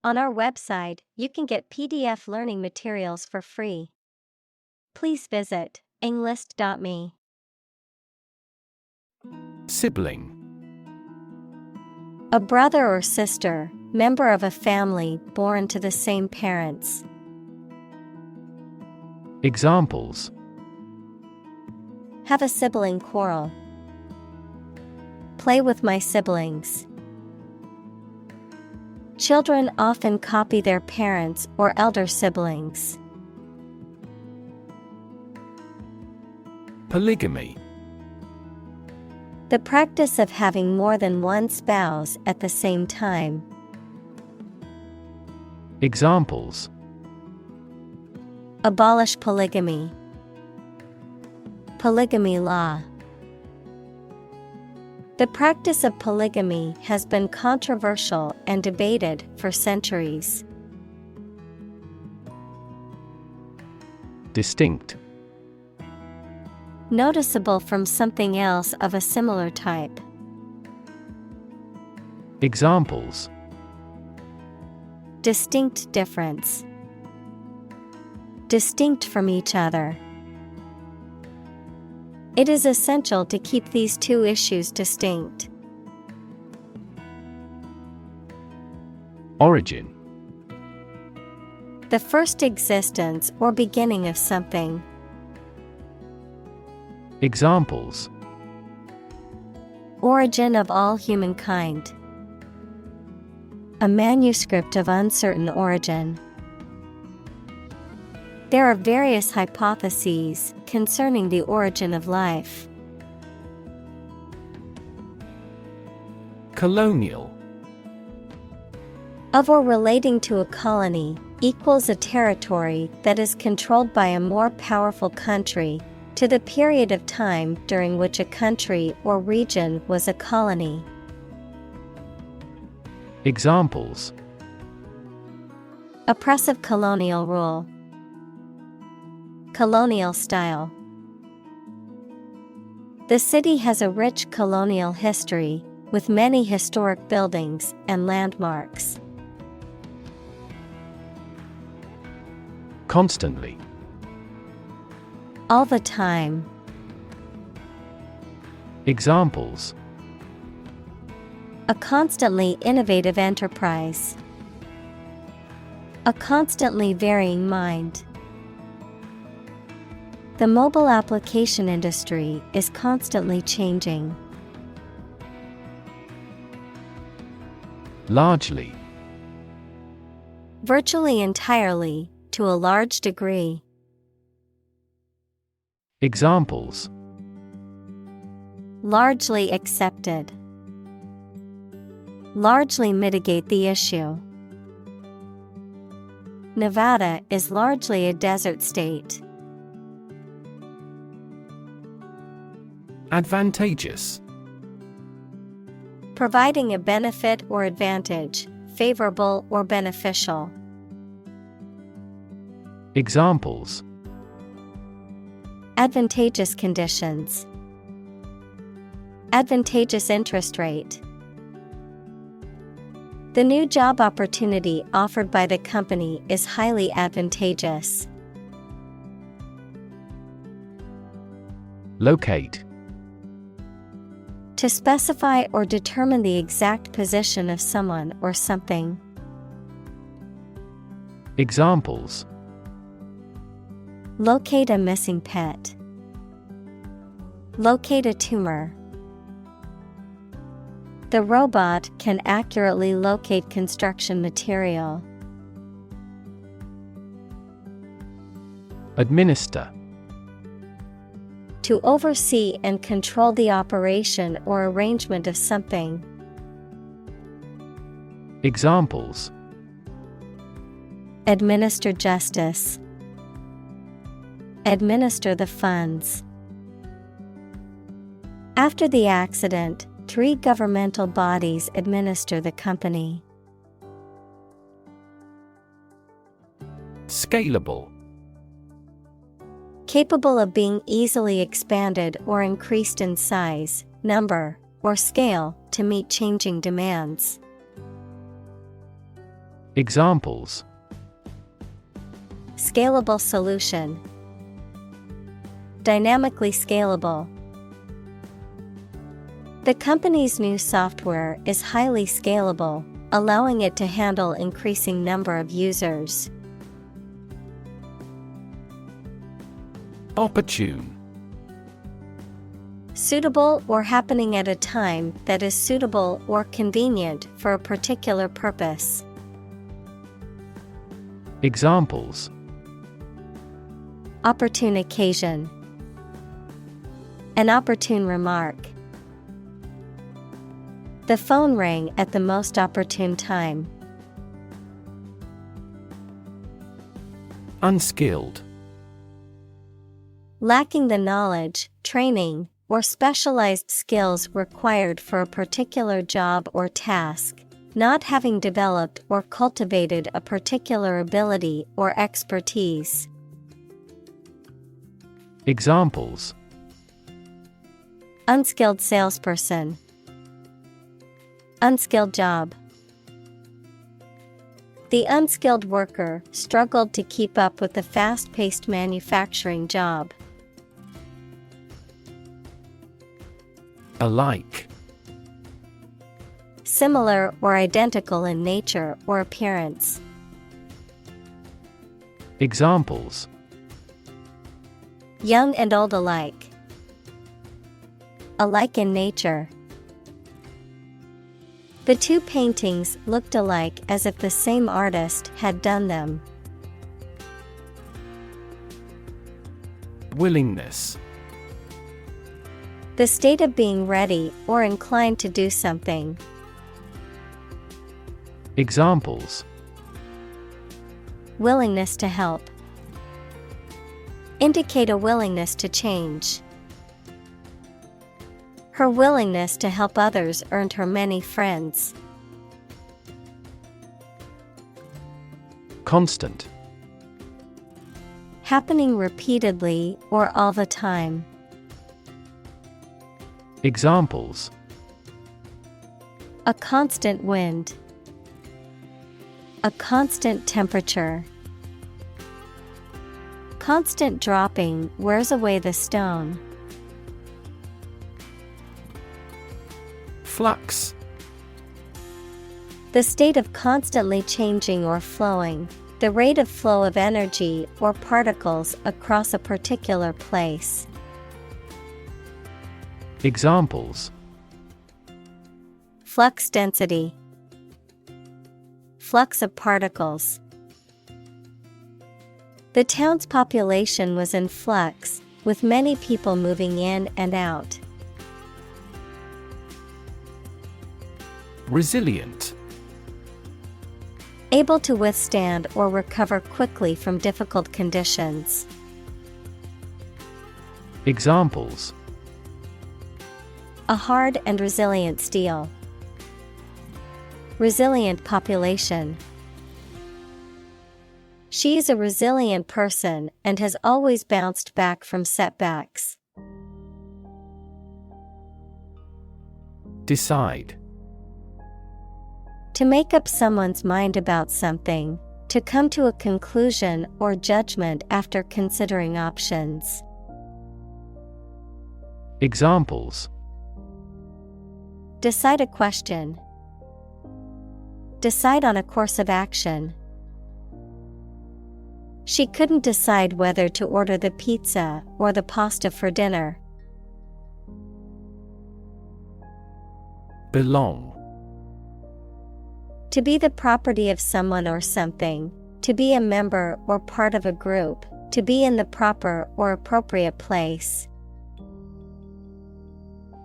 On our website, you can get PDF learning materials for free. Please visit englist.me. Sibling. A brother or sister, member of a family born to the same parents. Examples: Have a sibling quarrel. Play with my siblings. Children often copy their parents or elder siblings. Polygamy. The practice of having more than one spouse at the same time. Examples: Abolish polygamy. Polygamy law. The practice of polygamy has been controversial and debated for centuries. Distinct. Noticeable from something else of a similar type. Examples: Distinct difference. Distinct from each other. It is essential to keep these two issues distinct. Origin. The first existence or beginning of something. Examples: Origin of all humankind. A manuscript of uncertain origin. There are various hypotheses concerning the origin of life. Colonial. Of or relating to a colony, equals a territory that is controlled by a more powerful country, to the period of time during which a country or region was a colony. Examples: Oppressive colonial rule. Colonial style. The city has a rich colonial history, with many historic buildings and landmarks. Constantly. All the time. Examples: A constantly innovative enterprise. A constantly varying mind. The mobile application industry is constantly changing. Largely. Virtually entirely, to a large degree. Examples: Largely accepted. Largely mitigate the issue. Nevada is largely a desert state. Advantageous. Providing a benefit or advantage, favorable or beneficial. Examples: Advantageous conditions. Advantageous interest rate. The new job opportunity offered by the company is highly advantageous. Locate. To specify or determine the exact position of someone or something. Examples: Locate a missing pet. Locate a tumor. The robot can accurately locate construction material. Administer. To oversee and control the operation or arrangement of something. Examples: Administer justice. Administer the funds. After the accident, 3 governmental bodies administer the company. Scalable. Capable of being easily expanded or increased in size, number, or scale to meet changing demands. Examples: Scalable solution. Dynamically scalable. The company's new software is highly scalable, allowing it to handle increasing number of users. Opportune. Suitable or happening at a time that is suitable or convenient for a particular purpose. Examples: Opportune occasion. An opportune remark. The phone rang at the most opportune time. Unskilled. Lacking the knowledge, training, or specialized skills required for a particular job or task, not having developed or cultivated a particular ability or expertise. Examples: Unskilled salesperson. Unskilled job. The unskilled worker struggled to keep up with the fast-paced manufacturing job. Alike. Similar or identical in nature or appearance. Examples: Young and old alike. Alike in nature. The two paintings looked alike as if the same artist had done them. Willingness. The state of being ready or inclined to do something. Examples: Willingness to help. Indicate a willingness to change. Her willingness to help others earned her many friends. Constant. Happening repeatedly or all the time. Examples: A constant wind. A constant temperature. Constant dropping wears away the stone. Flux. The state of constantly changing or flowing, the rate of flow of energy or particles across a particular place. Examples: Flux density. Flux of particles. The town's population was in flux, with many people moving in and out. Resilient. Able to withstand or recover quickly from difficult conditions. Examples: A hard and resilient steel. Resilient population. She is a resilient person and has always bounced back from setbacks. Decide. To make up someone's mind about something, to come to a conclusion or judgment after considering options. Examples: Decide a question. Decide on a course of action. She couldn't decide whether to order the pizza or the pasta for dinner. Belong. To be the property of someone or something, to be a member or part of a group, to be in the proper or appropriate place.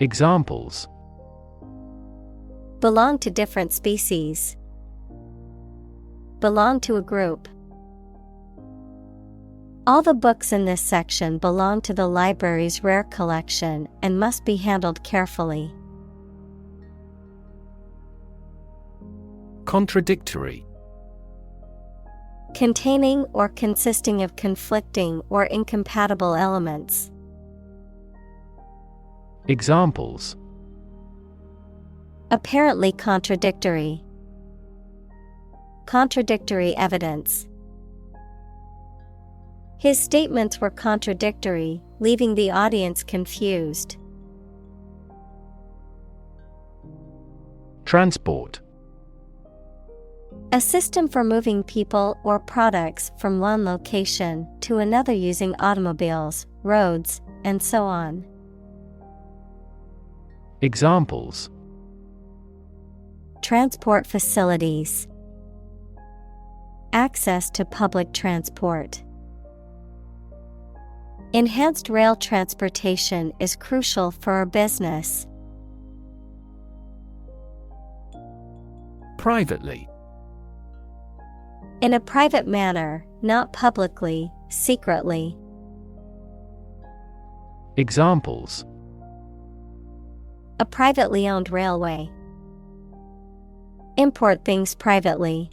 Examples: Belong to different species. Belong to a group. All the books in this section belong to the library's rare collection and must be handled carefully. Contradictory. Containing or consisting of conflicting or incompatible elements. Examples: Apparently contradictory. Contradictory evidence. His statements were contradictory, leaving the audience confused. Transport. A system for moving people or products from one location to another using automobiles, roads, and so on. Examples: Transport facilities. Access to public transport. Enhanced rail transportation is crucial for our business. Privately. In a private manner, not publicly, secretly. Examples: A privately owned railway. Import things privately.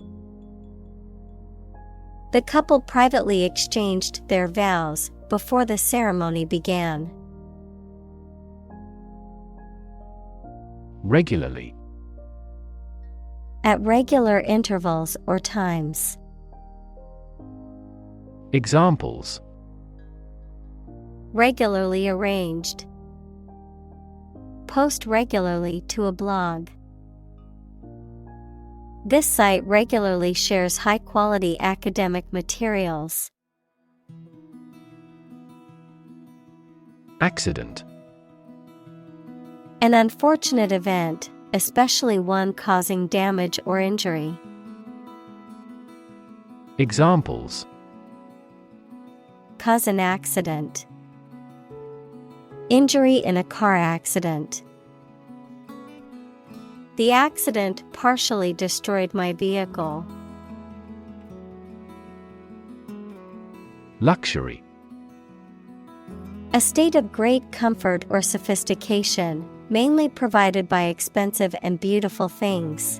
The couple privately exchanged their vows before the ceremony began. Regularly. At regular intervals or times. Examples: Regularly arranged. Post regularly to a blog. This site regularly shares high-quality academic materials. Accident. An unfortunate event, especially one causing damage or injury. Examples: Cause an accident. Injury in a car accident. The accident partially destroyed my vehicle. Luxury. A state of great comfort or sophistication, mainly provided by expensive and beautiful things.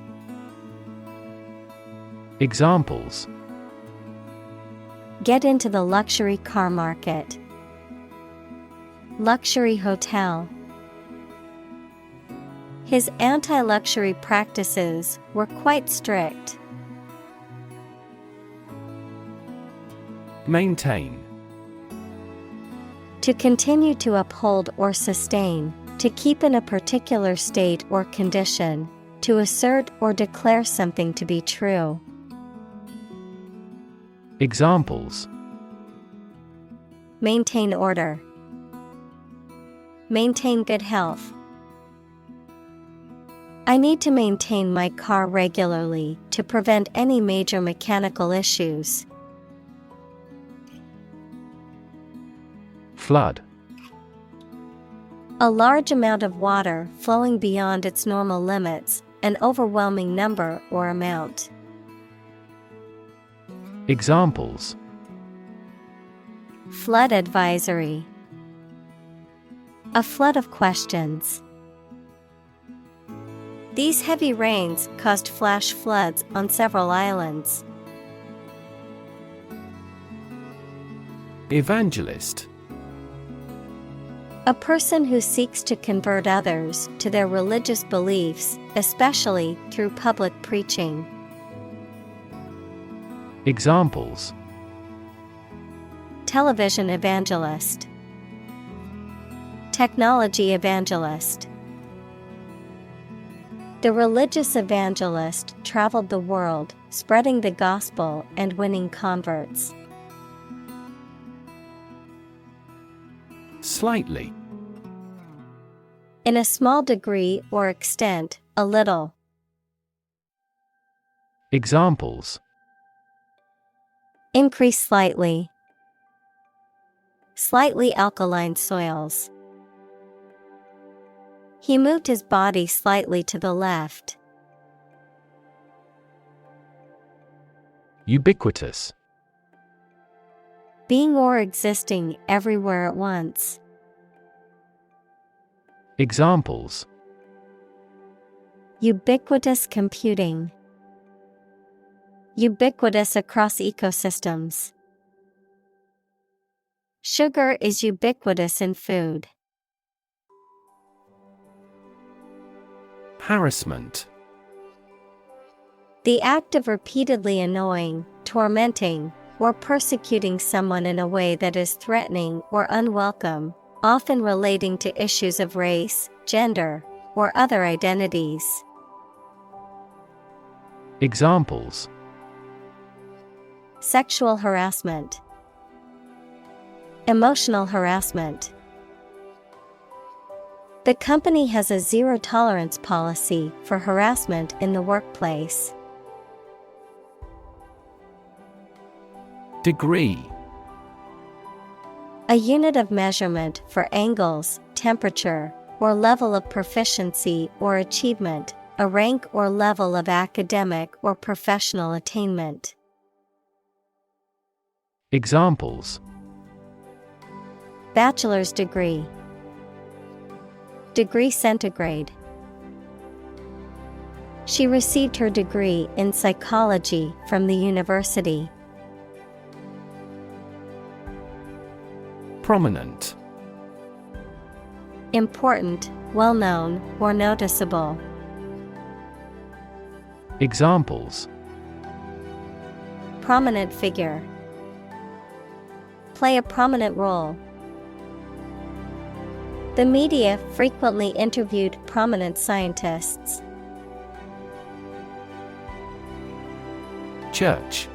Examples: Get into the luxury car market. Luxury hotel. His anti-luxury practices were quite strict. Maintain. To continue to uphold or sustain, to keep in a particular state or condition, to assert or declare something to be true. Examples: Maintain order. Maintain good health. I need to maintain my car regularly to prevent any major mechanical issues. Flood. A large amount of water flowing beyond its normal limits, an overwhelming number or amount. Examples: Flood advisory. A flood of questions. These heavy rains caused flash floods on several islands. Evangelist. A person who seeks to convert others to their religious beliefs, especially through public preaching. Examples: Television evangelist. Technology evangelist. The religious evangelist traveled the world, spreading the gospel and winning converts. Slightly. In a small degree or extent, a little. Examples: Increase slightly. Slightly alkaline soils. He moved his body slightly to the left. Ubiquitous. Being or existing everywhere at once. Examples: Ubiquitous computing. Ubiquitous across ecosystems. Sugar is ubiquitous in food. Harassment. The act of repeatedly annoying, tormenting, or persecuting someone in a way that is threatening or unwelcome, often relating to issues of race, gender, or other identities. Examples: Sexual harassment, emotional harassment. The company has a zero-tolerance policy for harassment in the workplace. Degree. A unit of measurement for angles, temperature, or level of proficiency or achievement, a rank or level of academic or professional attainment. Examples: Bachelor's degree, degree centigrade. She received her degree in psychology from the university. Prominent. Important, well-known, or noticeable. Examples: Prominent figure, play a prominent role. The media frequently interviewed prominent scientists. Church.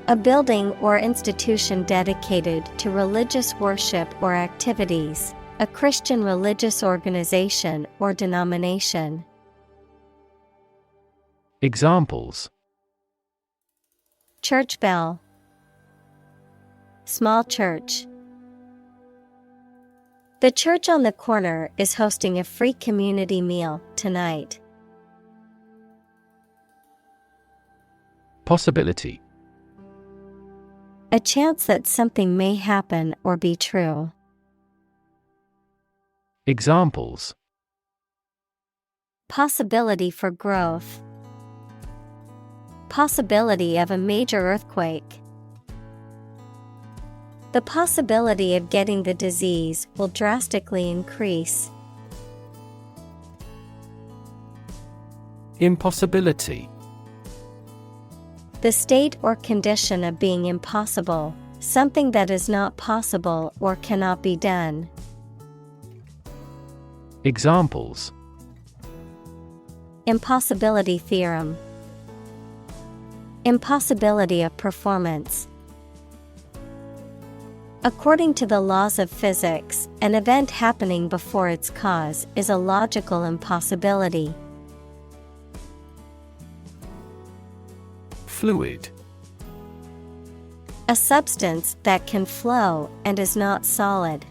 A building or institution dedicated to religious worship or activities, a Christian religious organization or denomination. Examples: Church bell, small church. The church on the corner is hosting a free community meal tonight. Possibility. A chance that something may happen or be true. Examples: Possibility for growth. Possibility of a major earthquake. The possibility of getting the disease will drastically increase. Impossibility. The state or condition of being impossible, something that is not possible or cannot be done. Examples: Impossibility theorem. Impossibility of performance. According to the laws of physics, an event happening before its cause is a logical impossibility. Fluid. A substance that can flow and is not solid.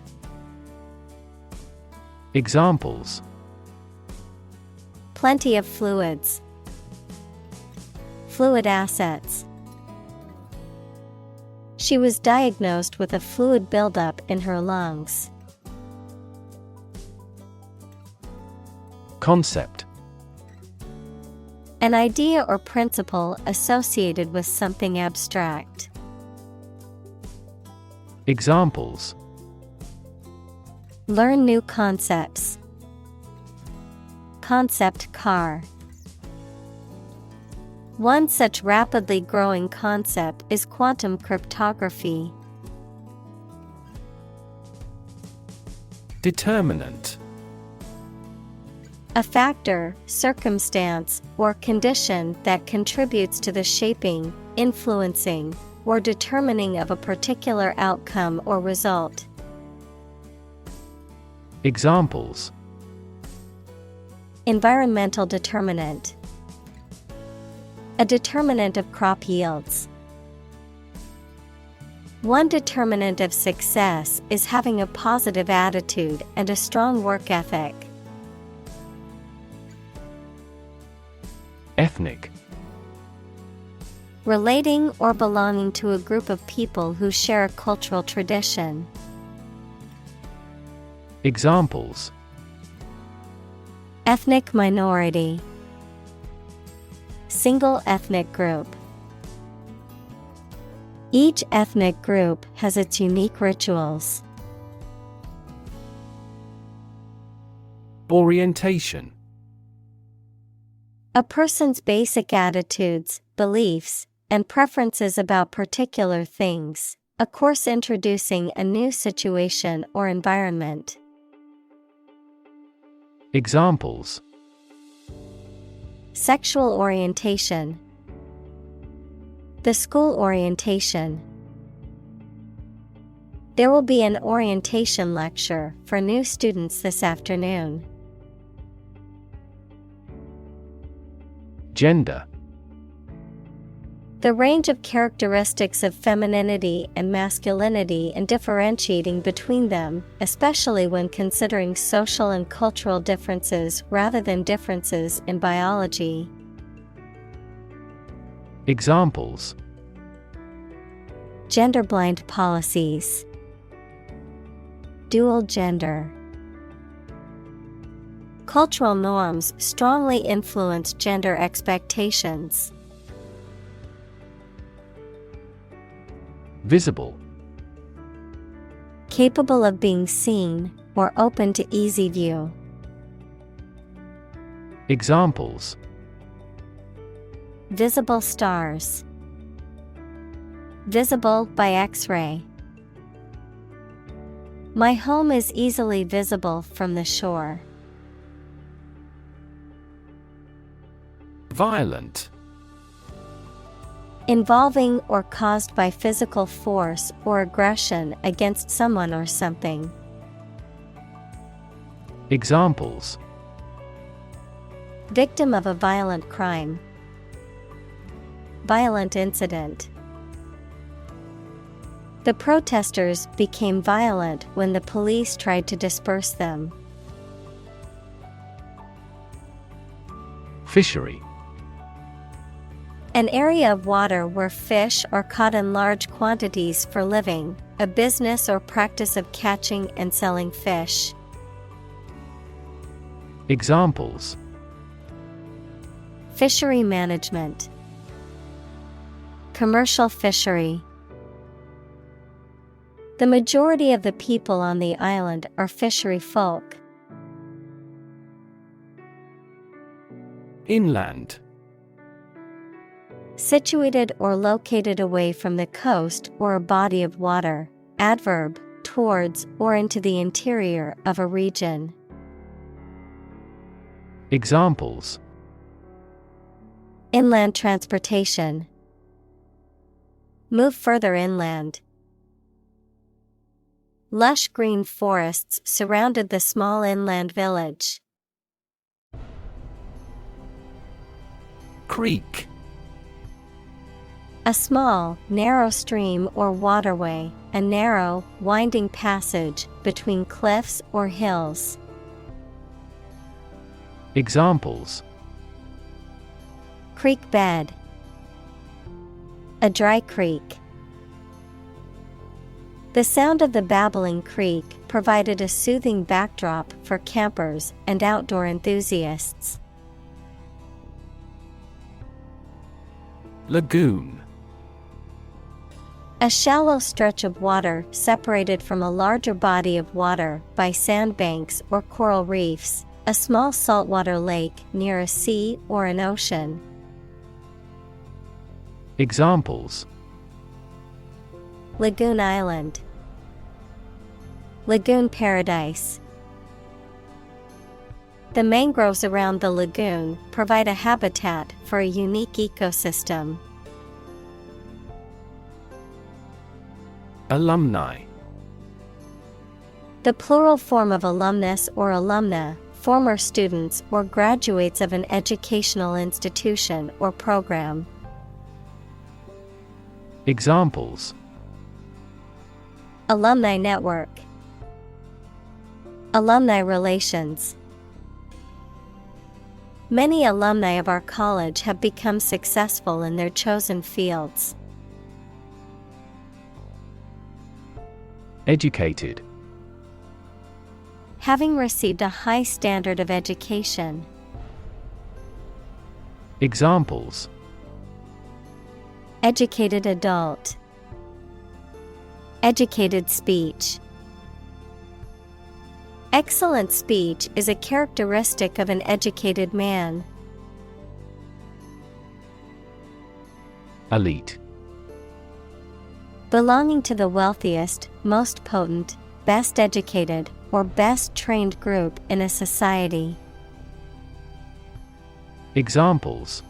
Examples: Plenty of fluids. Fluid assets. She was diagnosed with a fluid buildup in her lungs. Concept. An idea or principle associated with something abstract. Examples: Learn new concepts. Concept car. One such rapidly growing concept is quantum cryptography. Determinant. A factor, circumstance, or condition that contributes to the shaping, influencing, or determining of a particular outcome or result. Examples: Environmental determinant. A determinant of crop yields. One determinant of success is having a positive attitude and a strong work ethic. Ethnic. Relating or belonging to a group of people who share a cultural tradition. Examples: Ethnic minority. Single ethnic group. Each ethnic group has its unique rituals. Orientation. A person's basic attitudes, beliefs, and preferences about particular things. A course introducing a new situation or environment. Examples: Sexual orientation. The school orientation. There will be an orientation lecture for new students this afternoon. Gender. The range of characteristics of femininity and masculinity and differentiating between them, especially when considering social and cultural differences rather than differences in biology. Examples: Gender-blind policies. Dual gender. Cultural norms strongly influence gender expectations. Visible. Capable of being seen or open to easy view. Examples: Visible stars. Visible by X-ray. My home is easily visible from the shore. Violent. Involving or caused by physical force or aggression against someone or something. Examples: Victim of a violent crime. Violent incident. The protesters became violent when the police tried to disperse them. Fishery. An area of water where fish are caught in large quantities for living, a business or practice of catching and selling fish. Examples: Fishery management. Commercial fishery. The majority of the people on the island are fishery folk. Inland. Situated or located away from the coast or a body of water. Adverb, towards or into the interior of a region. Examples: Inland transportation. Move further inland. Lush green forests surrounded the small inland village. Creek. A small, narrow stream or waterway, a narrow, winding passage between cliffs or hills. Examples: Creek bed. A dry creek. The sound of the babbling creek provided a soothing backdrop for campers and outdoor enthusiasts. Lagoon. A shallow stretch of water separated from a larger body of water by sandbanks or coral reefs, a small saltwater lake near a sea or an ocean. Examples: Lagoon Island. Lagoon Paradise. The mangroves around the lagoon provide a habitat for a unique ecosystem. Alumni. The plural form of alumnus or alumna, former students or graduates of an educational institution or program. Examples: Alumni network. Alumni relations. Many alumni of our college have become successful in their chosen fields. Educated. Having received a high standard of education. Examples: Educated adult. Educated speech. Excellent speech is a characteristic of an educated man. Elite. Belonging to the wealthiest, most potent, best educated, or best trained group in a society. Examples: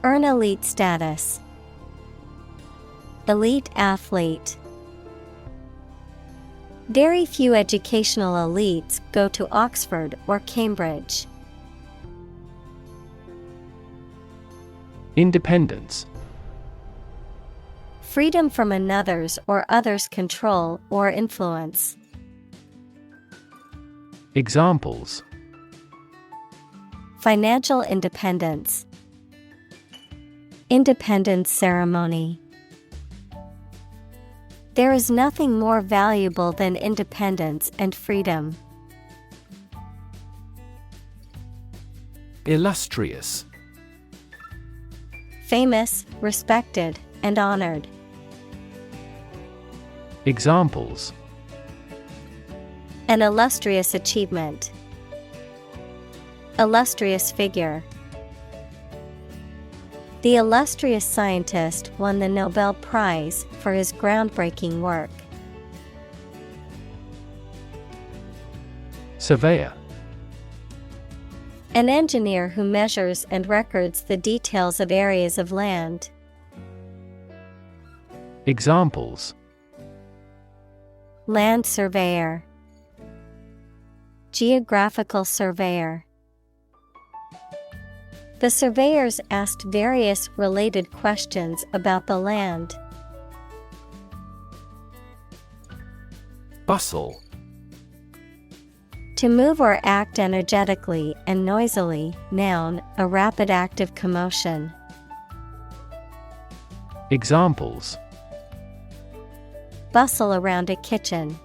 Earn elite status. Elite athlete. Very few educational elites go to Oxford or Cambridge. Independence. Freedom from another's or others' control or influence. Examples: Financial independence. Independence ceremony. There is nothing more valuable than independence and freedom. Illustrious. Famous, respected, and honored. Examples: An illustrious achievement. Illustrious figure. The illustrious scientist won the Nobel Prize for his groundbreaking work. Surveyor. An engineer who measures and records the details of areas of land. Examples: Land surveyor. Geographical surveyor. The surveyors asked various related questions about the land. Bustle. To move or act energetically and noisily. Noun, a rapid active commotion. Examples: Bustle around a kitchen.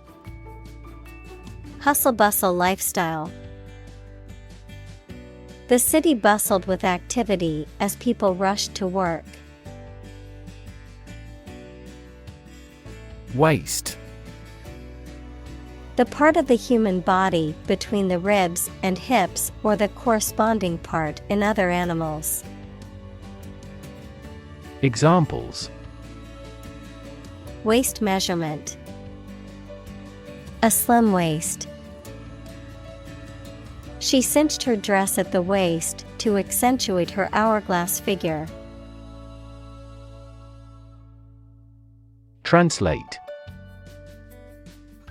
Hustle-bustle lifestyle. The city bustled with activity as people rushed to work. Waist. The part of the human body between the ribs and hips or the corresponding part in other animals. Examples: Waist measurement. A slim waist. She cinched her dress at the waist to accentuate her hourglass figure. Translate.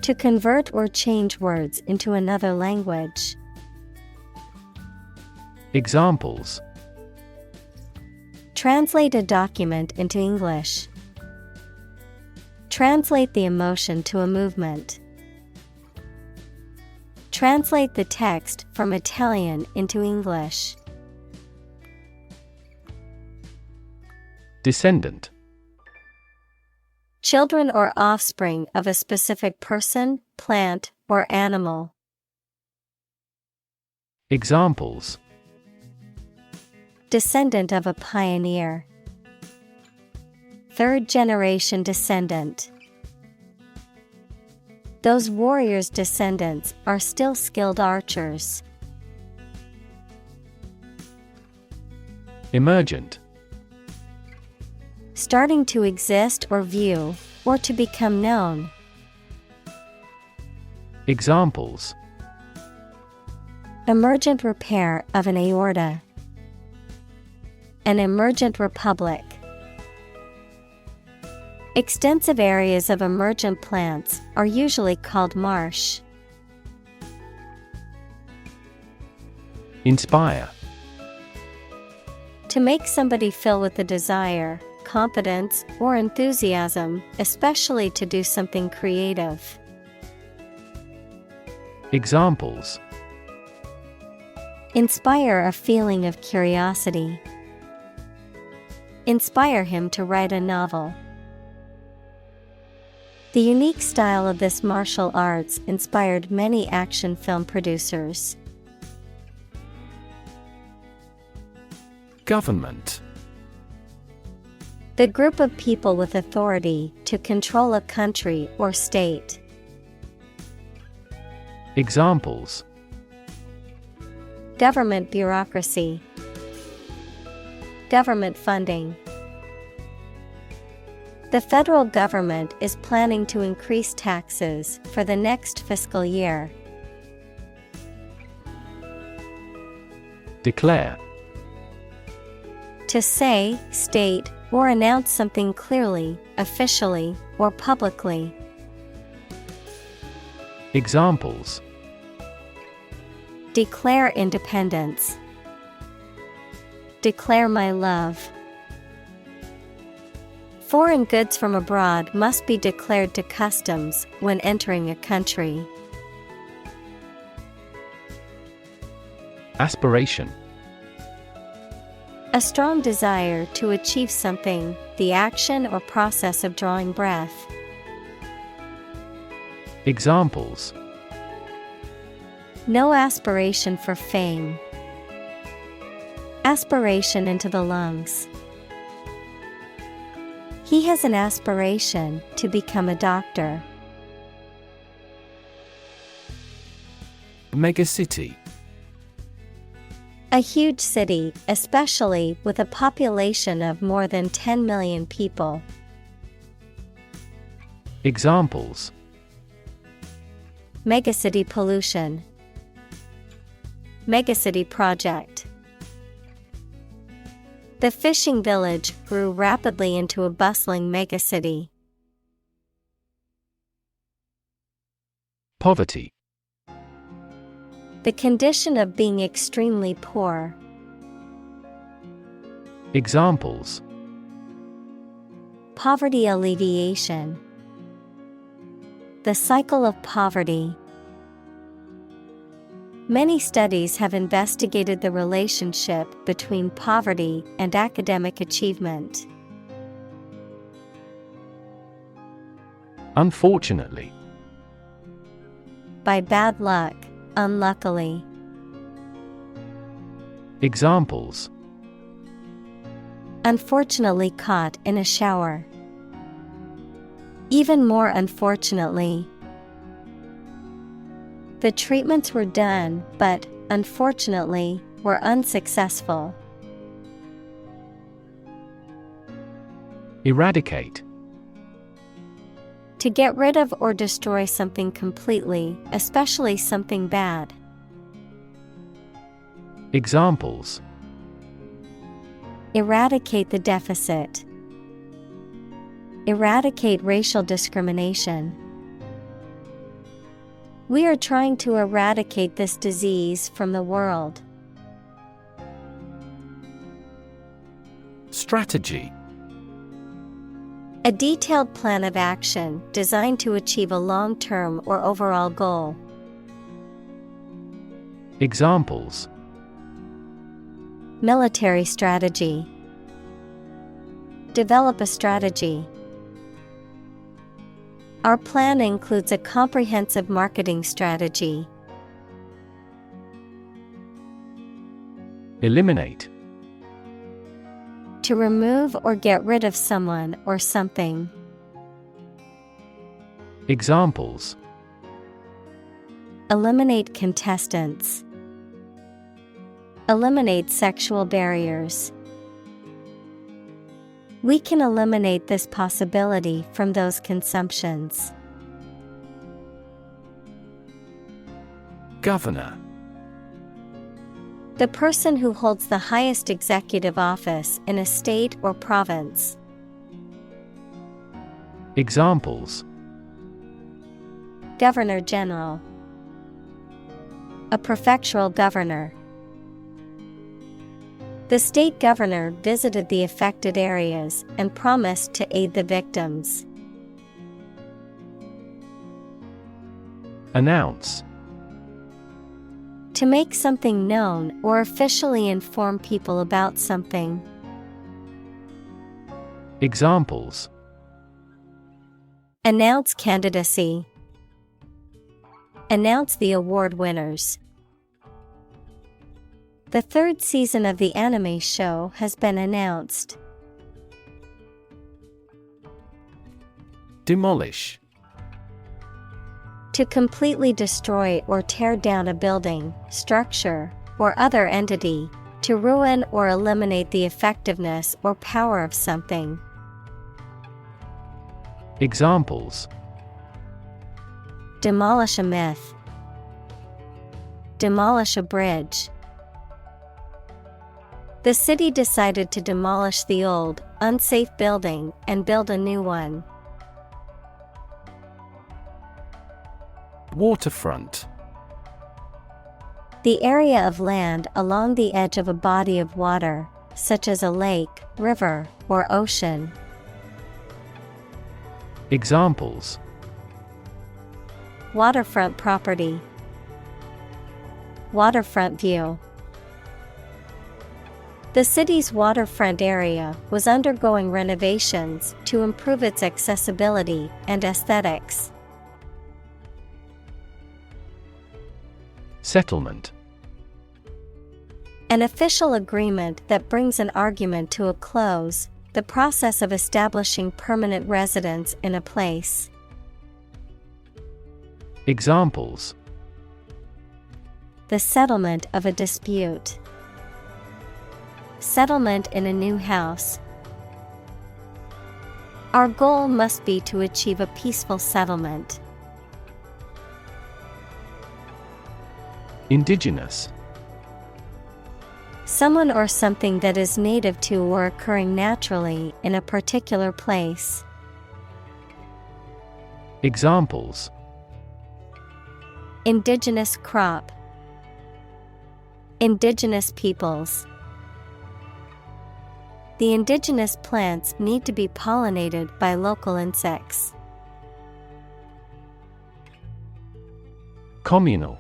To convert or change words into another language. Examples: Translate a document into English. Translate the emotion to a movement. Translate the text from Italian into English. Descendant. Children or offspring of a specific person, plant, or animal. Examples: Descendant of a pioneer. Third generation descendant. Those warriors' descendants are still skilled archers. Emergent. Starting to exist or view, or to become known. Examples: Emergent repair of an aorta. An emergent republic. Extensive areas of emergent plants are usually called marsh. Inspire. To make somebody feel with the desire, confidence, or enthusiasm, especially to do something creative. Examples: Inspire a feeling of curiosity. Inspire him to write a novel. The unique style of this martial arts inspired many action film producers. Government. The group of people with authority to control a country or state. Examples: Government bureaucracy. Government funding. The federal government is planning to increase taxes for the next fiscal year. Declare. To say, state, or announce something clearly, officially, or publicly. Examples: declare independence. Declare my love. Foreign goods from abroad must be declared to customs when entering a country. Aspiration. A strong desire to achieve something, the action or process of drawing breath. Examples: no aspiration for fame. Aspiration into the lungs. He has an aspiration to become a doctor. Megacity. A huge city, especially with a population of more than 10 million people. Examples: megacity pollution. Megacity project. The fishing village grew rapidly into a bustling megacity. Poverty. The condition of being extremely poor. Examples: poverty alleviation. The cycle of poverty. Many studies have investigated the relationship between poverty and academic achievement. Unfortunately. By bad luck, unluckily. Examples: unfortunately caught in a shower. Even more unfortunately. The treatments were done, but, unfortunately, were unsuccessful. Eradicate. To get rid of or destroy something completely, especially something bad. Examples: eradicate the deficit. Eradicate racial discrimination. We are trying to eradicate this disease from the world. Strategy. A detailed plan of action designed to achieve a long-term or overall goal. Examples: military strategy. Develop a strategy. Our plan includes a comprehensive marketing strategy. Eliminate. To remove or get rid of someone or something. Examples: eliminate contestants. Eliminate sexual barriers. We can eliminate this possibility from those consumptions. Governor. The person who holds the highest executive office in a state or province. Examples: governor general. A prefectural governor. The state governor visited the affected areas and promised to aid the victims. Announce. To make something known or officially inform people about something. Examples: announce candidacy. Announce the award winners. The third season of the anime show has been announced. Demolish. To completely destroy or tear down a building, structure, or other entity, To ruin or eliminate the effectiveness or power of something. Examples: Demolish a myth. Demolish a bridge. The city decided to demolish the old, unsafe building and build a new one. Waterfront. The area of land along the edge of a body of water, such as a lake, river, or ocean. Examples: Waterfront property. Waterfront view. The city's waterfront area was undergoing renovations to improve its accessibility and aesthetics. Settlement. An official agreement that brings an argument to a close, the process of establishing permanent residence in a place. Examples: The settlement of a dispute. Settlement in a new house. Our goal must be to achieve a peaceful settlement. Indigenous. Someone or something that is native to or occurring naturally in a particular place. Examples: Indigenous crop. Indigenous peoples. The indigenous plants need to be pollinated by local insects. Communal.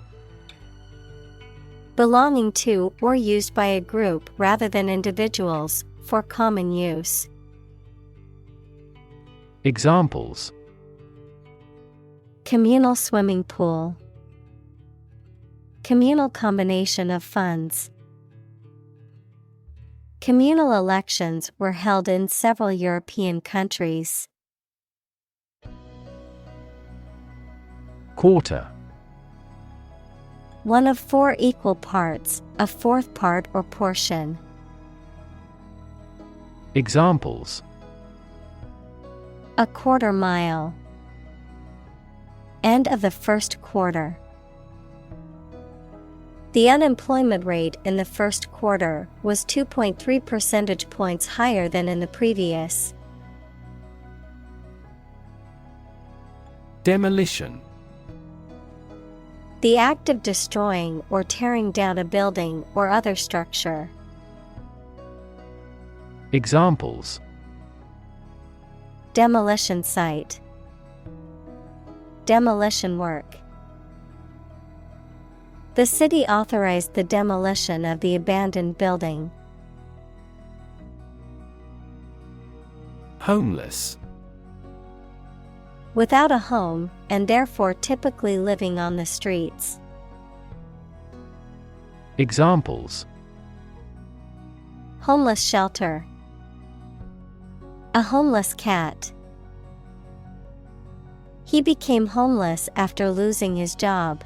Belonging to or used by a group rather than individuals, for common use. Examples: Communal swimming pool. Communal combination of funds. Communal elections were held in several European countries. Quarter. One of 4 equal parts, a fourth part or portion. Examples: A quarter mile. End of the first quarter. The unemployment rate in the first quarter was 2.3 percentage points higher than in the previous. Demolition. The act of destroying or tearing down a building or other structure. Examples: Demolition site. Demolition work. The city authorized the demolition of the abandoned building. Homeless. Without a home, and therefore typically living on the streets. Examples: Homeless shelter. A homeless cat. He became homeless after losing his job.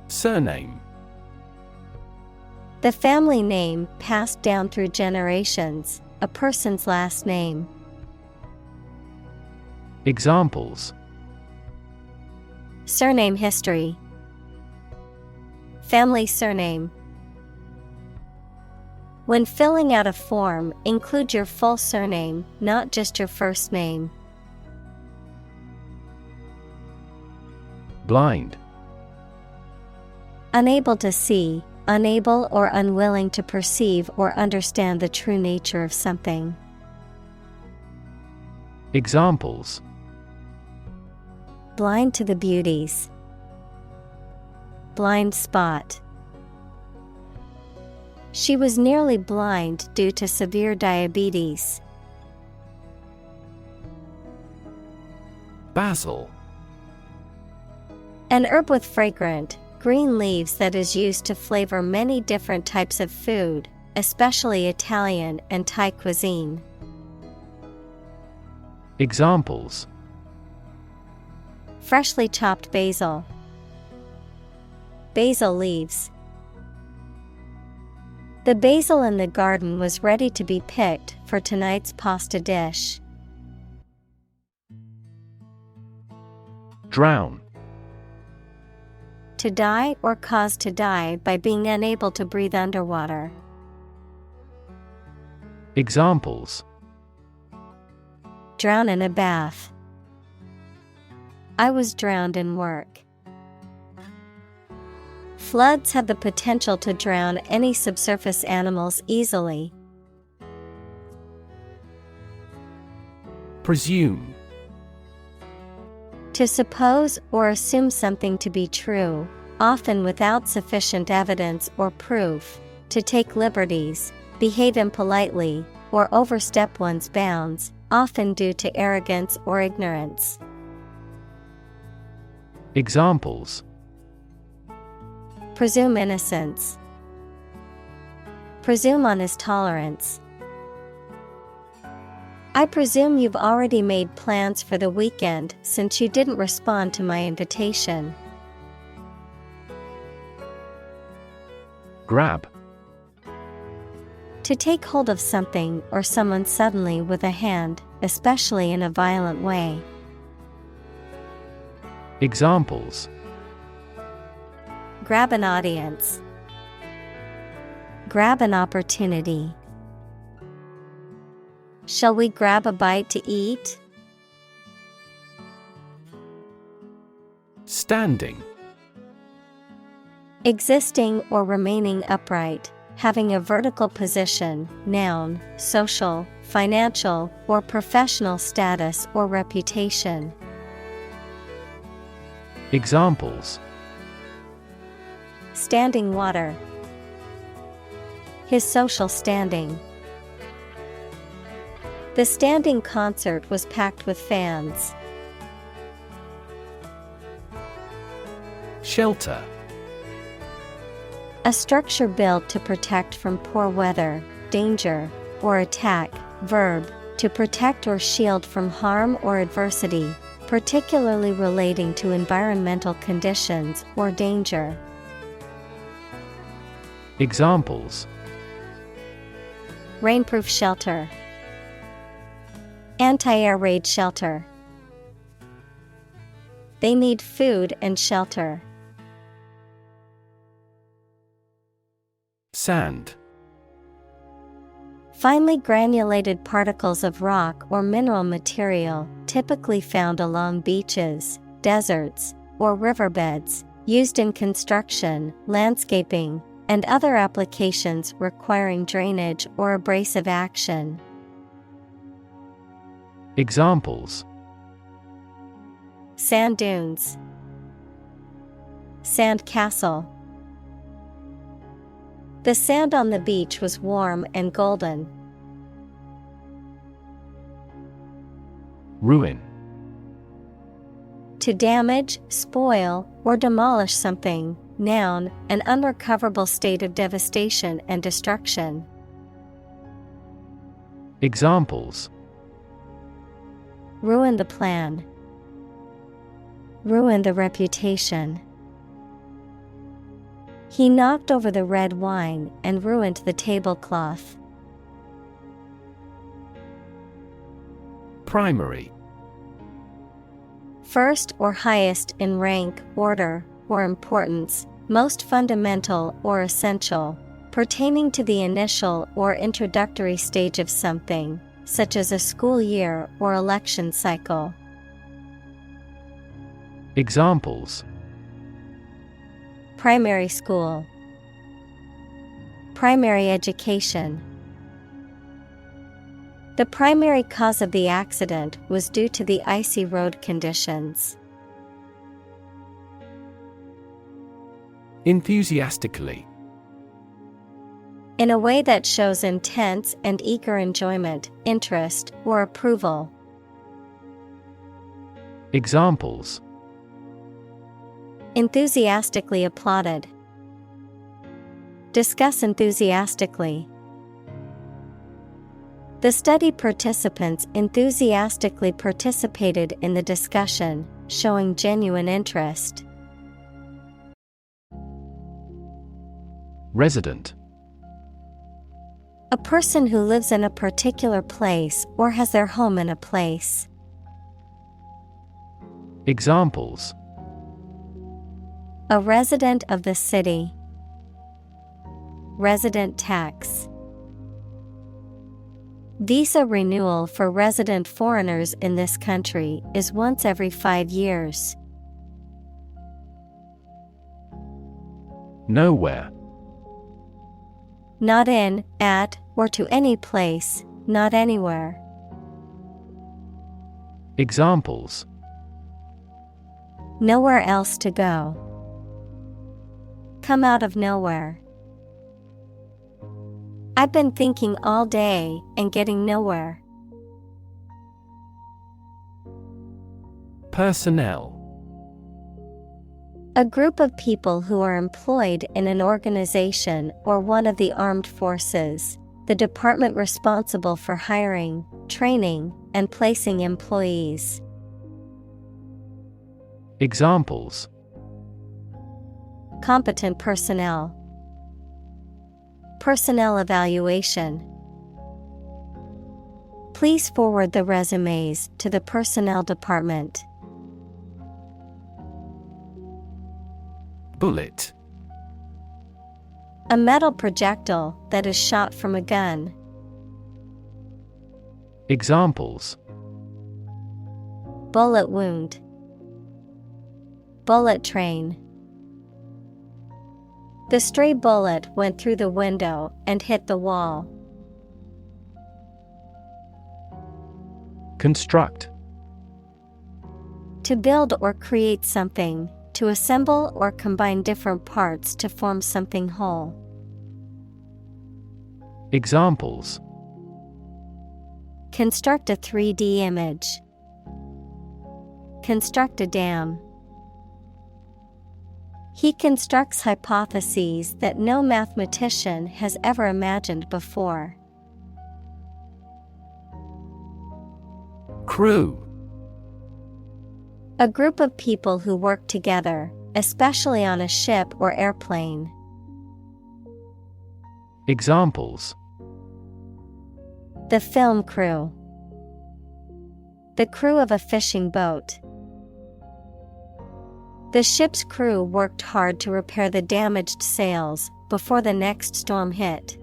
Surname. The family name passed down through generations, a person's last name. Examples: Surname history. Family surname. When filling out a form, include your full surname, not just your first name. Blind. Unable to see, unable or unwilling to perceive or understand the true nature of something. Examples: Blind to the beauties. Blind spot. She was nearly blind due to severe diabetes. Basil. An herb with fragrant, green leaves that is used to flavor many different types of food, especially Italian and Thai cuisine. Examples: Freshly chopped basil. Basil leaves. The basil in the garden was ready to be picked for tonight's pasta dish. Drown. To die or cause to die by being unable to breathe underwater. Examples: Drown in a bath. I was drowned in work. Floods have the potential to drown any subsurface animals easily. Presume. To suppose or assume something to be true, often without sufficient evidence or proof, to take liberties, behave impolitely, or overstep one's bounds, often due to arrogance or ignorance. Examples: Presume innocence. Presume on his tolerance. I presume you've already made plans for the weekend since you didn't respond to my invitation. Grab. To take hold of something or someone suddenly with a hand, especially in a violent way. Examples: Grab an audience. Grab an opportunity. Shall we grab a bite to eat? Standing. Existing or remaining upright, having a vertical position, noun, social, financial, or professional status or reputation. Examples: Standing water. His social standing. The standing concert was packed with fans. Shelter. A structure built to protect from poor weather, danger, or attack. Verb, to protect or shield from harm or adversity, particularly relating to environmental conditions or danger. Examples: Rainproof shelter. Anti-air raid shelter. They need food and shelter. Sand. Finely granulated particles of rock or mineral material, typically found along beaches, deserts, or riverbeds, used in construction, landscaping, and other applications requiring drainage or abrasive action. Examples: Sand dunes. Sand castle. The sand on the beach was warm and golden. Ruin. To damage, spoil, or demolish something, noun, an unrecoverable state of devastation and destruction. Examples: Ruin the plan. Ruin the reputation. He knocked over the red wine and ruined the tablecloth. Primary. First or highest in rank, order, or importance, most fundamental or essential, pertaining to the initial or introductory stage of something, such as a school year or election cycle. Examples: Primary school. Primary education. The primary cause of the accident was due to the icy road conditions. Enthusiastically. In a way that shows intense and eager enjoyment, interest, or approval. Examples: Enthusiastically applauded. Discuss enthusiastically. The study participants enthusiastically participated in the discussion, showing genuine interest. Resident. A person who lives in a particular place or has their home in a place. Examples: A resident of the city. Resident tax. Visa renewal for resident foreigners in this country is once every 5 years. Nowhere. Not in, at, or to any place, not anywhere. Examples: Nowhere else to go. Come out of nowhere. I've been thinking all day and getting nowhere. Personnel. A group of people who are employed in an organization or one of the armed forces, the department responsible for hiring, training, and placing employees. Examples: Competent personnel. Personnel evaluation. Please forward the resumes to the personnel department. Bullet. A metal projectile that is shot from a gun. Examples: Bullet wound. Bullet train. The stray bullet went through the window and hit the wall. Construct. To build or create something, to assemble or combine different parts to form something whole. Examples: Construct a 3D image. Construct a dam. He constructs hypotheses that no mathematician has ever imagined before. Crew. A group of people who work together, especially on a ship or airplane. Examples: The film crew. The crew of a fishing boat. The ship's crew worked hard to repair the damaged sails before the next storm hit.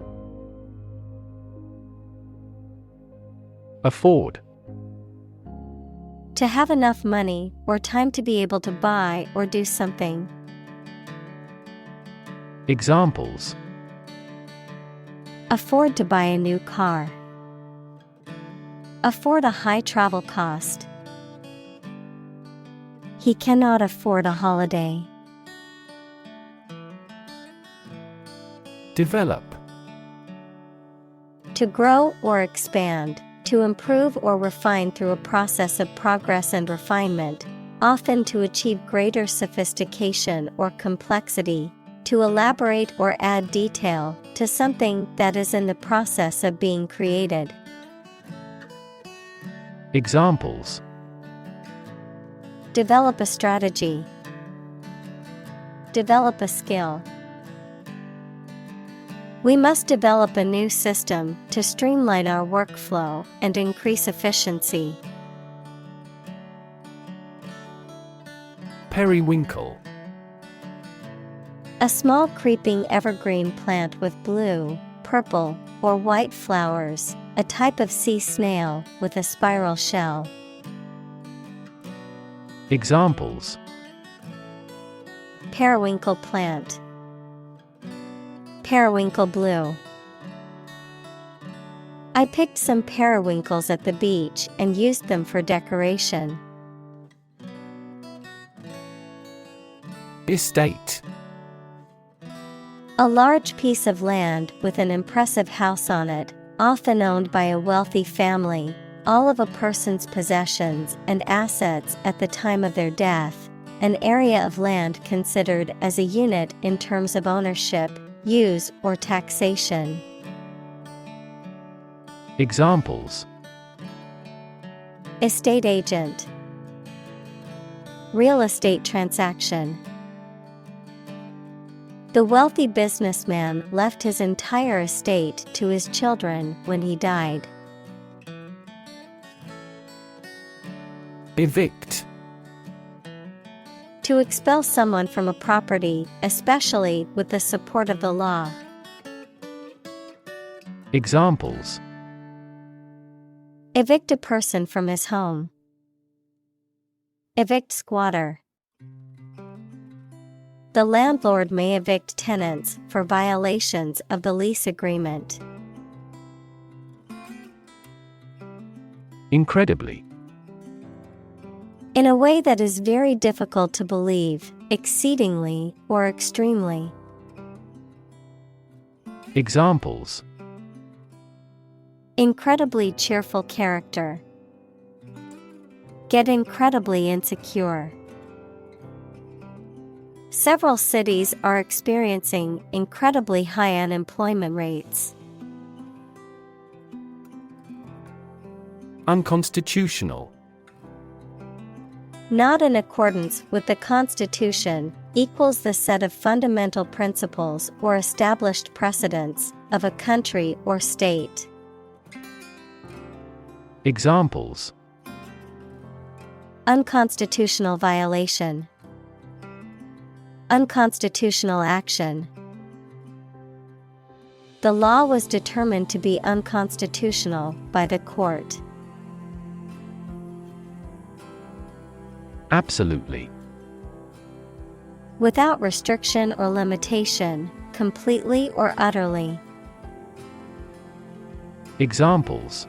Afford. To have enough money or time to be able to buy or do something. Examples: Afford to buy a new car. Afford a high travel cost. He cannot afford a holiday. Develop. To grow or expand, to improve or refine through a process of progress and refinement, often to achieve greater sophistication or complexity, to elaborate or add detail to something that is in the process of being created. Examples: Develop a strategy. Develop a skill. We must develop a new system to streamline our workflow and increase efficiency. Periwinkle. A small creeping evergreen plant with blue, purple, or white flowers, a type of sea snail with a spiral shell. Examples: Periwinkle plant. Periwinkle blue. I picked some periwinkles at the beach and used them for decoration. Estate. A large piece of land with an impressive house on it, often owned by a wealthy family, all of a person's possessions and assets at the time of their death, an area of land considered as a unit in terms of ownership, use, or taxation. Examples: Estate agent. Real estate transaction. The wealthy businessman left his entire estate to his children when he died. Evict. To expel someone from a property, especially with the support of the law. Examples: Evict a person from his home. Evict squatter. The landlord may evict tenants for violations of the lease agreement. Incredibly. In a way that is very difficult to believe, exceedingly, or extremely. Examples: Incredibly cheerful character. Get incredibly insecure. Several cities are experiencing incredibly high unemployment rates. Unconstitutional. Not in accordance with the Constitution, equals the set of fundamental principles or established precedents of a country or state. Examples: Unconstitutional violation. Unconstitutional action. The law was determined to be unconstitutional by the court. Absolutely. Without restriction or limitation, completely or utterly. Examples: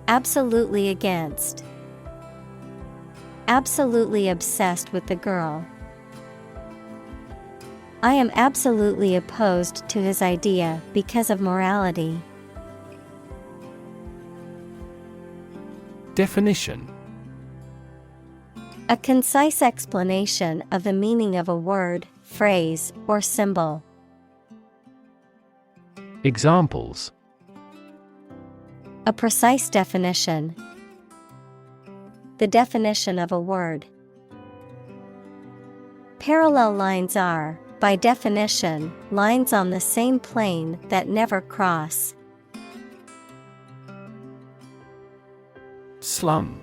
Absolutely against. Absolutely obsessed with the girl. I am absolutely opposed to his idea because of morality. Definition: A concise explanation of the meaning of a word, phrase, or symbol. Examples: A precise definition. The definition of a word. Parallel lines are, by definition, lines on the same plane that never cross. Slum.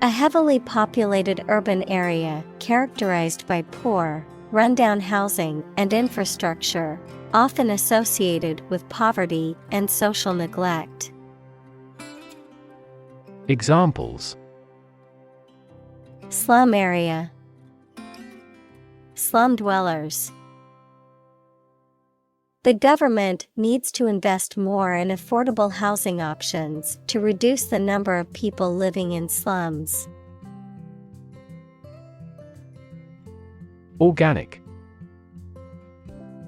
A heavily populated urban area characterized by poor, rundown housing and infrastructure, often associated with poverty and social neglect. Examples: Slum area. Slum dwellers. The government needs to invest more in affordable housing options to reduce the number of people living in slums. Organic.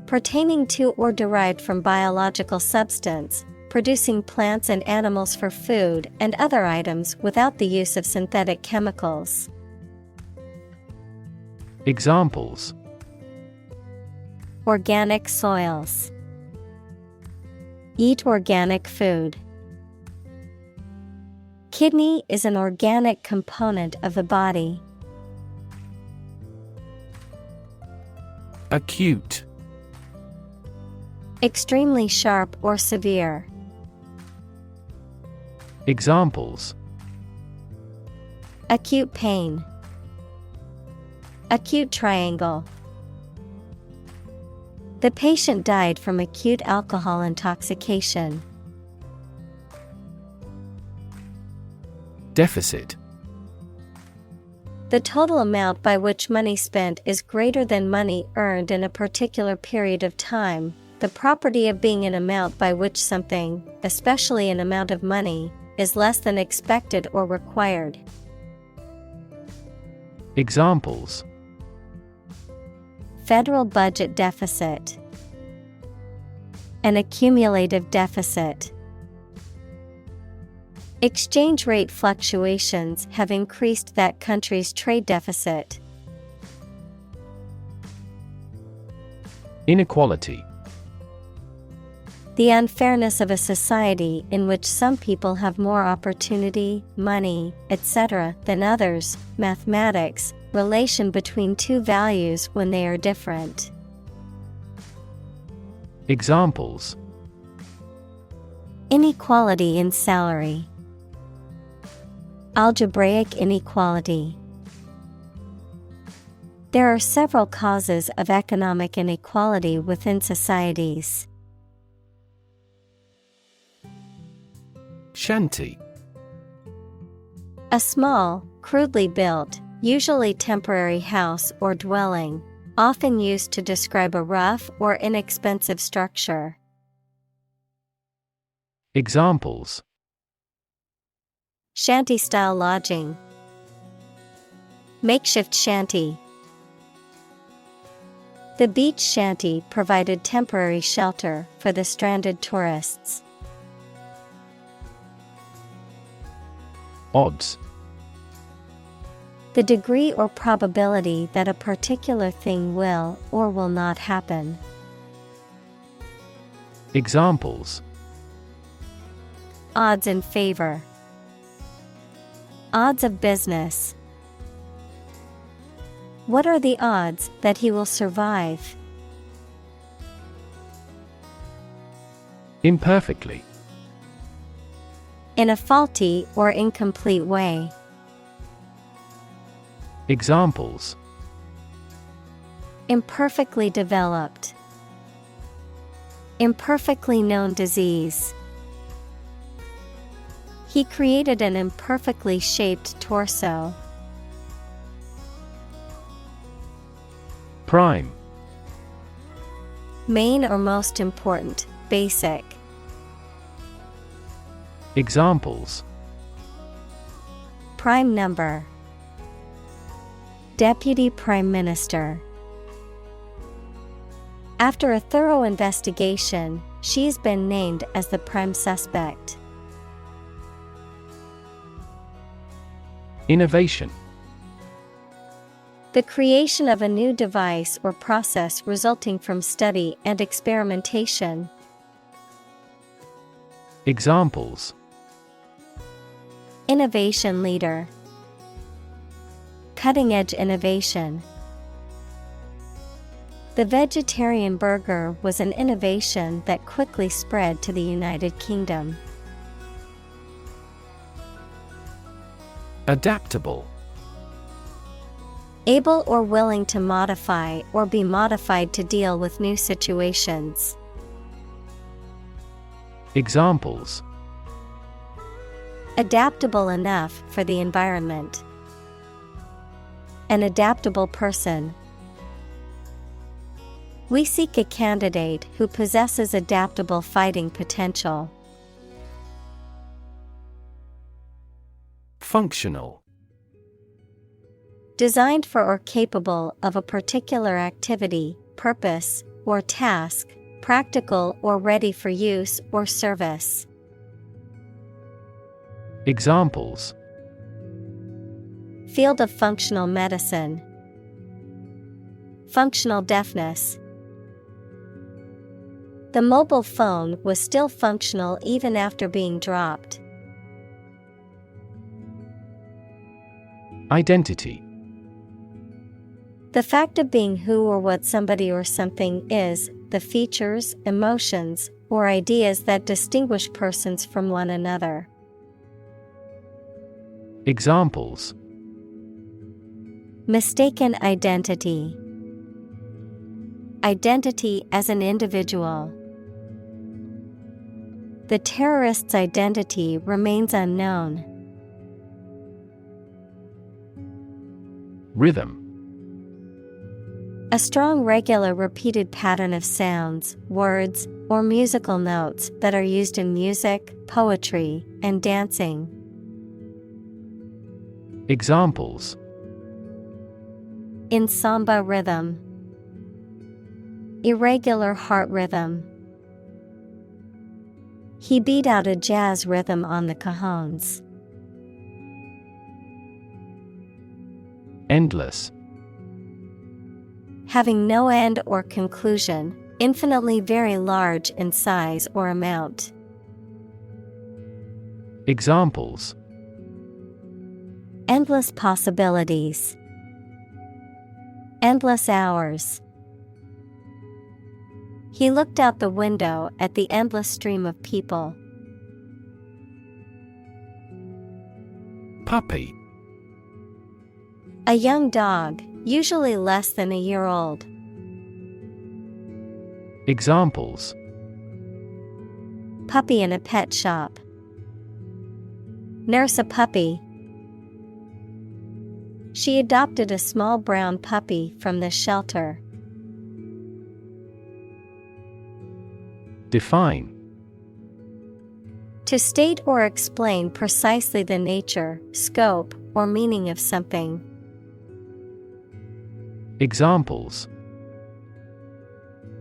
Pertaining to or derived from biological substance, producing plants and animals for food and other items without the use of synthetic chemicals. Examples: Organic soils. Eat organic food. Kidney is an organic component of the body. Acute. Extremely sharp or severe. Examples: Acute pain. Acute triangle. The patient died from acute alcohol intoxication. Deficit. The total amount by which money spent is greater than money earned in a particular period of time, the property of being an amount by which something, especially an amount of money, is less than expected or required. Examples: Federal budget deficit. An accumulative deficit. Exchange rate fluctuations have increased that country's trade deficit. Inequality. The unfairness of a society in which some people have more opportunity, money, etc. than others. Mathematics, relation between two values when they are different. Examples: Inequality in salary. Algebraic inequality. There are several causes of economic inequality within societies. Shanty. A small, crudely built, usually temporary house or dwelling, often used to describe a rough or inexpensive structure. Examples: Shanty-style lodging. Makeshift shanty. The beach shanty provided temporary shelter for the stranded tourists. Odds. The degree or probability that a particular thing will or will not happen. Examples: Odds in favor. Odds of business. What are the odds that he will survive? Imperfectly. In a faulty or incomplete way. Examples: Imperfectly developed. Imperfectly known disease. He created an imperfectly shaped torso. Prime. Main or most important, basic. Examples: Prime number. Deputy Prime Minister. After a thorough investigation, she's been named as the prime suspect. Innovation. The creation of a new device or process resulting from study and experimentation. Examples: Innovation leader. Cutting-edge innovation. The vegetarian burger was an innovation that quickly spread to the United Kingdom. Adaptable. Able or willing to modify or be modified to deal with new situations. Examples: Adaptable enough for the environment. An adaptable person. We seek a candidate who possesses adaptable fighting potential. Functional. Designed for or capable of a particular activity, purpose, or task, practical or ready for use or service. Examples: Field of functional medicine. Functional deafness. The mobile phone was still functional even after being dropped. Identity. The fact of being who or what somebody or something is, the features, emotions, or ideas that distinguish persons from one another. Examples: Mistaken identity. Identity as an individual. The terrorist's identity remains unknown. Rhythm. A strong, regular, repeated pattern of sounds, words, or musical notes that are used in music, poetry, and dancing. Examples: In samba rhythm. Irregular heart rhythm. He beat out a jazz rhythm on the cajones. Endless. Having no end or conclusion, infinitely very large in size or amount. Examples: Endless possibilities. Endless hours. He looked out the window at the endless stream of people. Puppy. A young dog, usually less than a year old. Examples: Puppy in a pet shop. Nurse a puppy. She adopted a small brown puppy from the shelter. Define. To state or explain precisely the nature, scope, or meaning of something. Examples: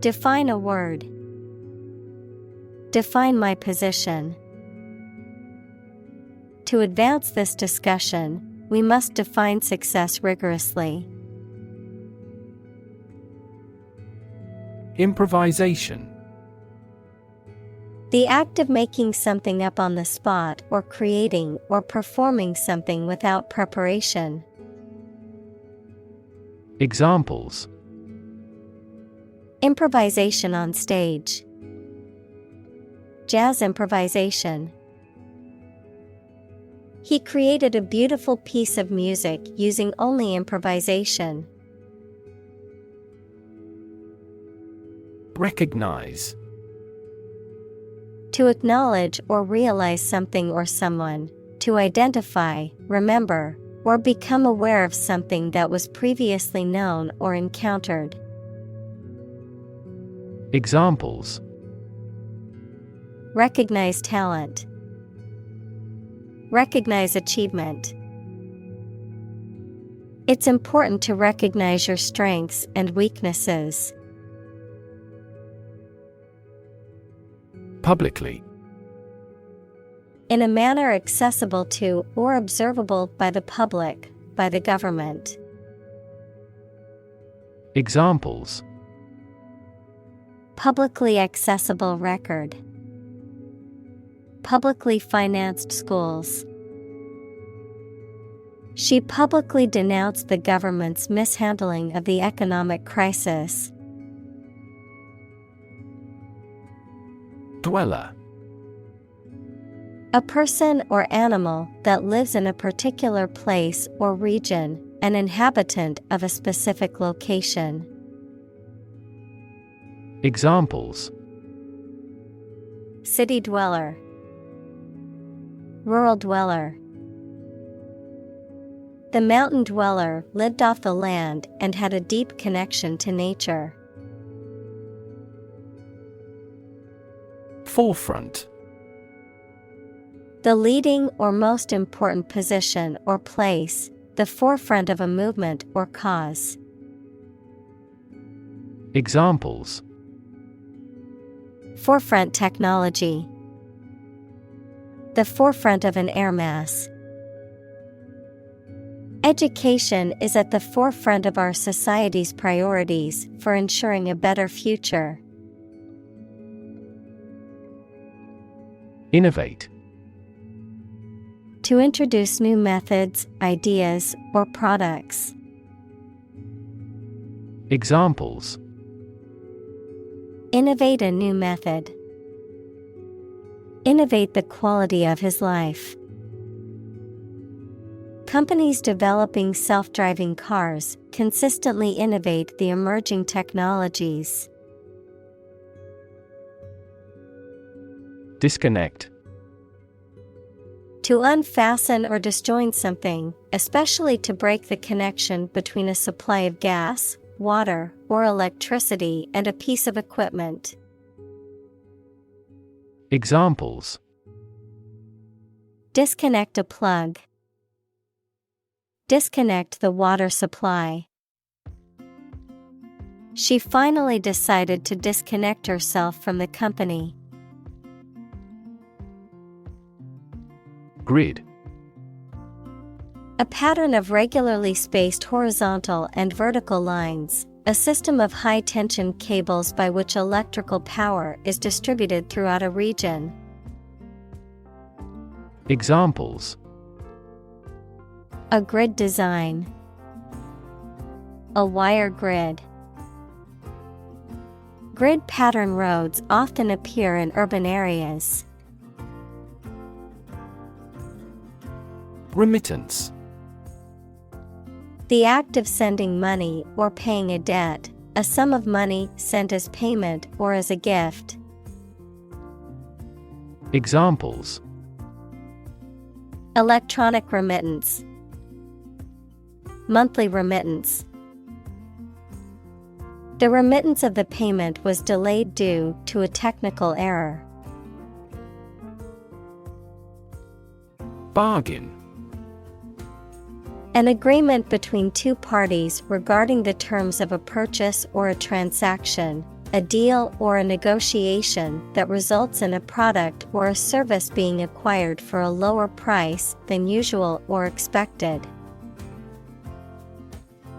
Define a word. Define my position. To advance this discussion, we must define success rigorously. Improvisation. The act of making something up on the spot or creating or performing something without preparation. Examples: Improvisation on stage. Jazz improvisation. He created a beautiful piece of music using only improvisation. Recognize. To acknowledge or realize something or someone, to identify, remember, or become aware of something that was previously known or encountered. Examples: Recognize talent. Recognize achievement. It's important to recognize your strengths and weaknesses. Publicly. In a manner accessible to or observable by the public, by the government. Examples: Publicly accessible record. Publicly financed schools. She publicly denounced the government's mishandling of the economic crisis. Dweller. A person or animal that lives in a particular place or region, an inhabitant of a specific location. Examples: City dweller. Rural dweller. The mountain dweller lived off the land and had a deep connection to nature. Forefront. The leading or most important position or place, the forefront of a movement or cause. Examples: Forefront technology. The forefront of an air mass. Education is at the forefront of our society's priorities for ensuring a better future. Innovate. To introduce new methods, ideas, or products. Examples: Innovate a new method. Innovate the quality of his life. Companies developing self-driving cars consistently innovate the emerging technologies. Disconnect. To unfasten or disjoin something, especially to break the connection between a supply of gas, water, or electricity and a piece of equipment. Examples: Disconnect a plug. Disconnect the water supply. She finally decided to disconnect herself from the company. Grid. A pattern of regularly spaced horizontal and vertical lines, a system of high-tension cables by which electrical power is distributed throughout a region. Examples: A grid design. A wire grid. Grid pattern roads often appear in urban areas. Remittance. The act of sending money or paying a debt, a sum of money sent as payment or as a gift. Examples: Electronic remittance, monthly remittance. The remittance of the payment was delayed due to a technical error. Bargain. An agreement between two parties regarding the terms of a purchase or a transaction, a deal or a negotiation that results in a product or a service being acquired for a lower price than usual or expected.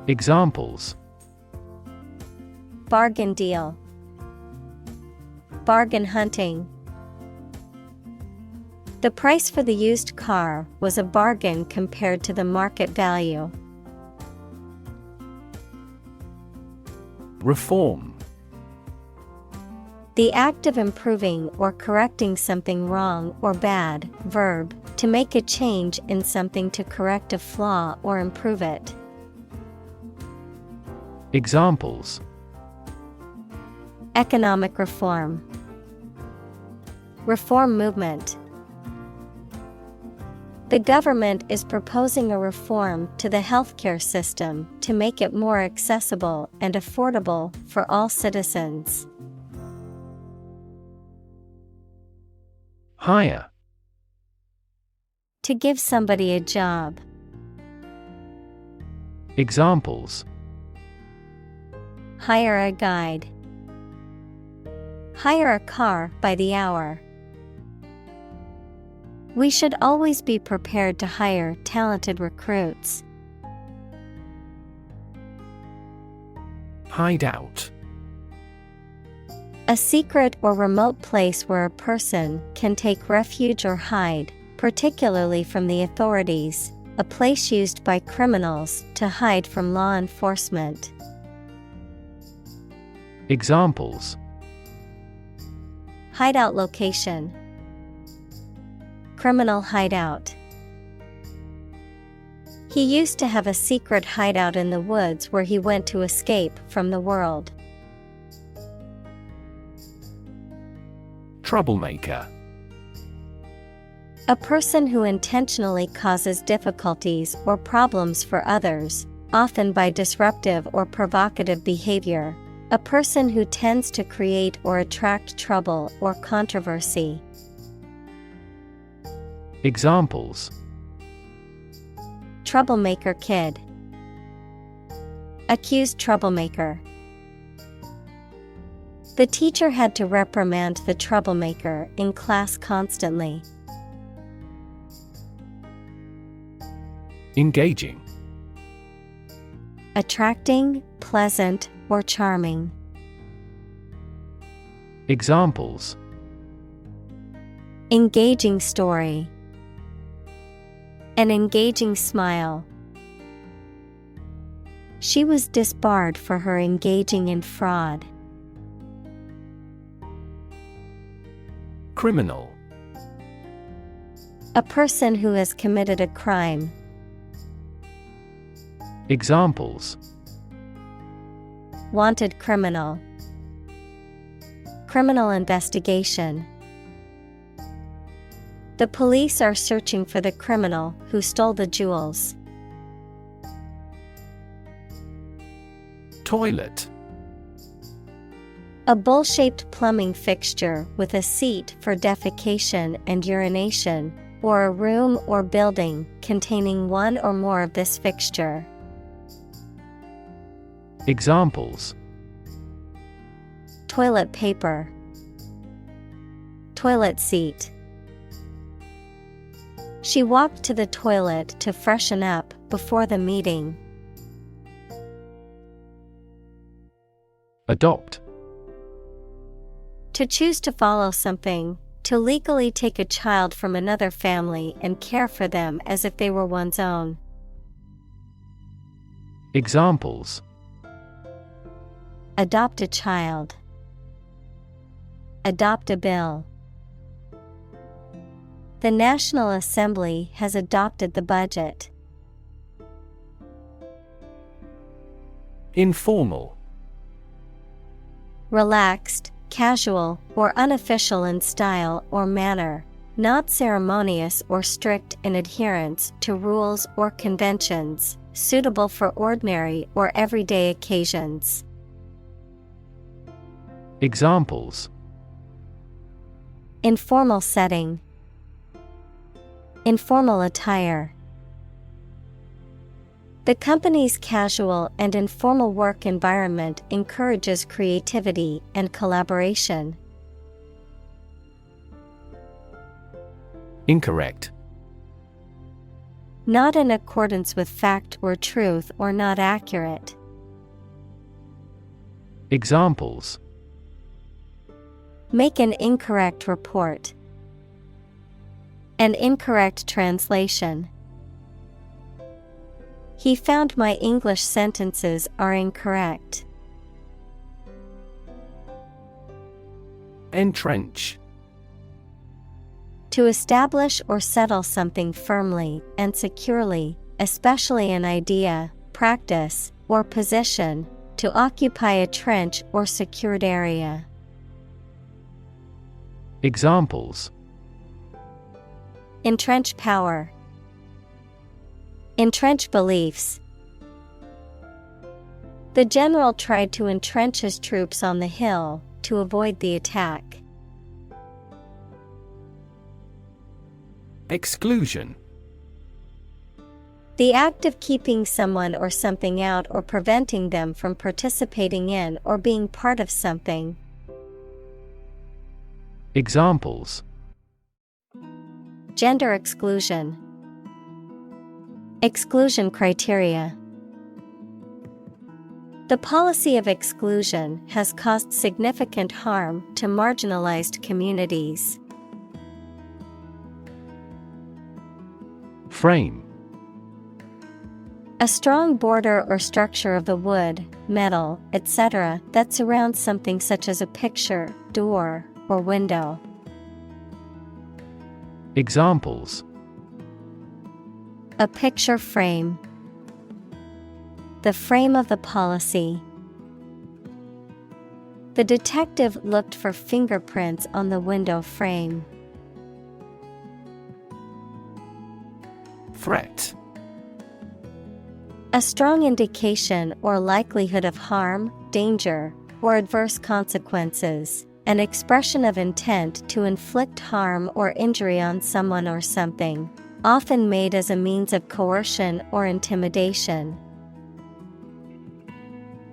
Examples: Bargain deal, bargain hunting. The price for the used car was a bargain compared to the market value. Reform. The act of improving or correcting something wrong or bad. Verb, to make a change in something to correct a flaw or improve it. Examples: Economic reform, reform movement. The government is proposing a reform to the healthcare system to make it more accessible and affordable for all citizens. Hire. To give somebody a job. Examples: Hire a guide. Hire a car by the hour. We should always be prepared to hire talented recruits. Hideout. A secret or remote place where a person can take refuge or hide, particularly from the authorities, a place used by criminals to hide from law enforcement. Examples: Hideout location, criminal hideout. He used to have a secret hideout in the woods where he went to escape from the world. Troublemaker. A person who intentionally causes difficulties or problems for others, often by disruptive or provocative behavior. A person who tends to create or attract trouble or controversy. Examples: Troublemaker kid. Accused troublemaker. The teacher had to reprimand the troublemaker in class constantly. Engaging. Attracting, pleasant, or charming. Examples: Engaging story. An engaging smile. She was disbarred for her engaging in fraud. Criminal. A person who has committed a crime. Examples: Wanted criminal. Criminal investigation. The police are searching for the criminal who stole the jewels. Toilet. A bowl-shaped plumbing fixture with a seat for defecation and urination, or a room or building containing one or more of this fixture. Examples: Toilet paper. Toilet seat. She walked to the toilet to freshen up before the meeting. Adopt. To choose to follow something, to legally take a child from another family and care for them as if they were one's own. Examples: Adopt a child. Adopt a bill. The National Assembly has adopted the budget. Informal. Relaxed, casual, or unofficial in style or manner, not ceremonious or strict in adherence to rules or conventions, suitable for ordinary or everyday occasions. Examples: Informal setting. Informal attire. The company's casual and informal work environment encourages creativity and collaboration. Incorrect. Not in accordance with fact or truth, or not accurate. Examples: Make an incorrect report. An incorrect translation. He found my English sentences are incorrect. Entrench. To establish or settle something firmly and securely, especially an idea, practice, or position, to occupy a trench or secured area. Examples: Entrench power. Entrench beliefs. The general tried to entrench his troops on the hill to avoid the attack. Exclusion. The act of keeping someone or something out or preventing them from participating in or being part of something. Examples: Gender exclusion. Exclusion criteria. The policy of exclusion has caused significant harm to marginalized communities. Frame. A strong border or structure of the wood, metal, etc. that surrounds something such as a picture, door, or window. Examples: A picture frame. The frame of the policy. The detective looked for fingerprints on the window frame. Threat. A strong indication or likelihood of harm, danger, or adverse consequences. An expression of intent to inflict harm or injury on someone or something, often made as a means of coercion or intimidation.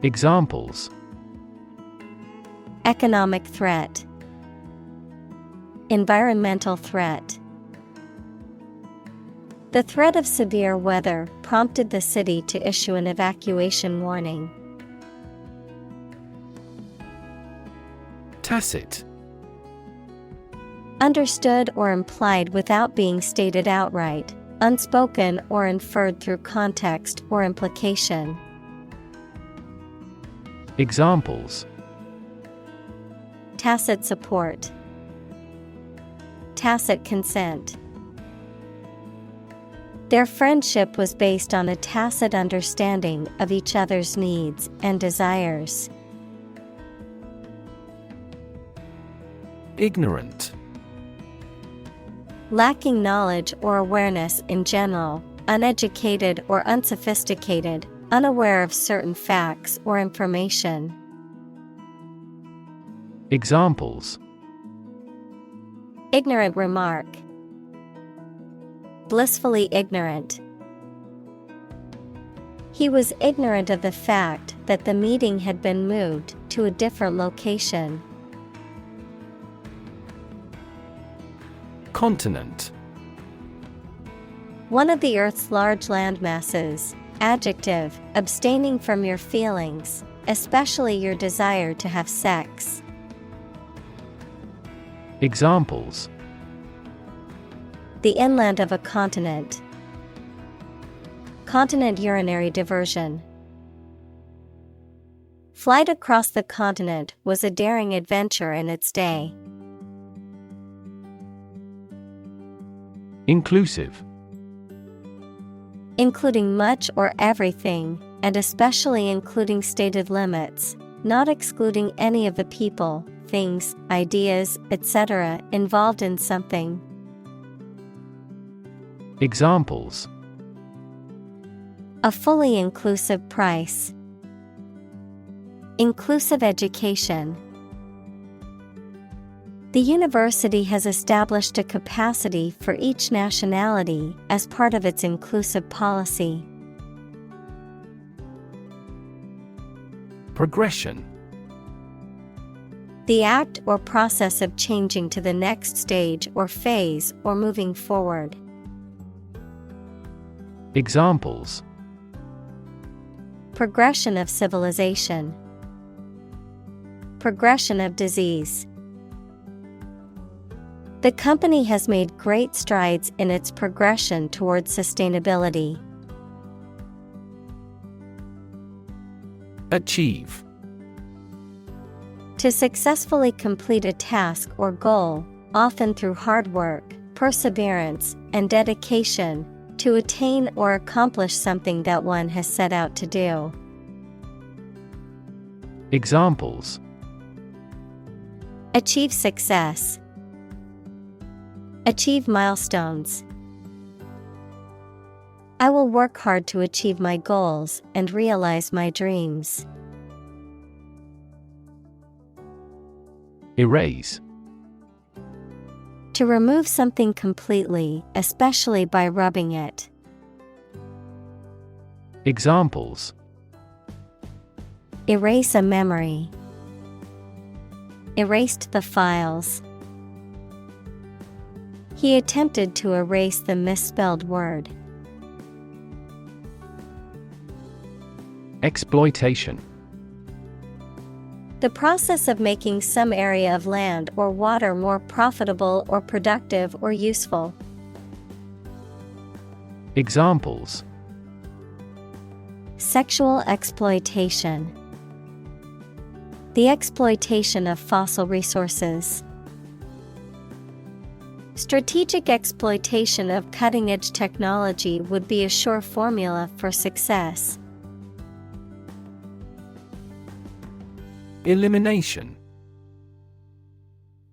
Examples: Economic threat. Environmental threat. The threat of severe weather prompted the city to issue an evacuation warning. Tacit. Understood or implied without being stated outright, unspoken or inferred through context or implication. Examples: Tacit support. Tacit consent. Their friendship was based on a tacit understanding of each other's needs and desires. Ignorant. Lacking knowledge or awareness in general, uneducated or unsophisticated, unaware of certain facts or information. Examples: Ignorant remark. Blissfully ignorant. He was ignorant of the fact that the meeting had been moved to a different location. Continent. One of the Earth's large landmasses. Adjective, abstaining from your feelings, especially your desire to have sex. Examples: The inland of a continent. Continent urinary diversion. Flight across the continent was a daring adventure in its day. Inclusive. Including much or everything, and especially including stated limits, not excluding any of the people, things, ideas, etc. involved in something. Examples: A fully inclusive price. Inclusive education. The university has established a capacity for each nationality as part of its inclusive policy. Progression. The act or process of changing to the next stage or phase or moving forward. Examples: Progression of civilization. Progression of disease. The company has made great strides in its progression towards sustainability. Achieve. To successfully complete a task or goal, often through hard work, perseverance, and dedication, to attain or accomplish something that one has set out to do. Examples: Achieve success. Achieve milestones. I will work hard to achieve my goals and realize my dreams. Erase. To remove something completely, especially by rubbing it. Examples: Erase a memory. Erased the files. He attempted to erase the misspelled word. Exploitation. The process of making some area of land or water more profitable or productive or useful. Examples: Sexual exploitation. The exploitation of fossil resources. Strategic exploitation of cutting-edge technology would be a sure formula for success. Elimination.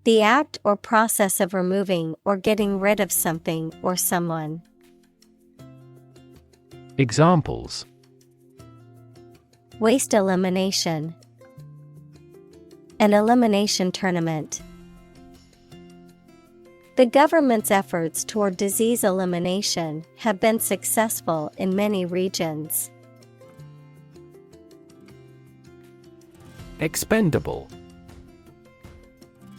The act or process of removing or getting rid of something or someone. Examples: Waste elimination. An elimination tournament. The government's efforts toward disease elimination have been successful in many regions. Expendable.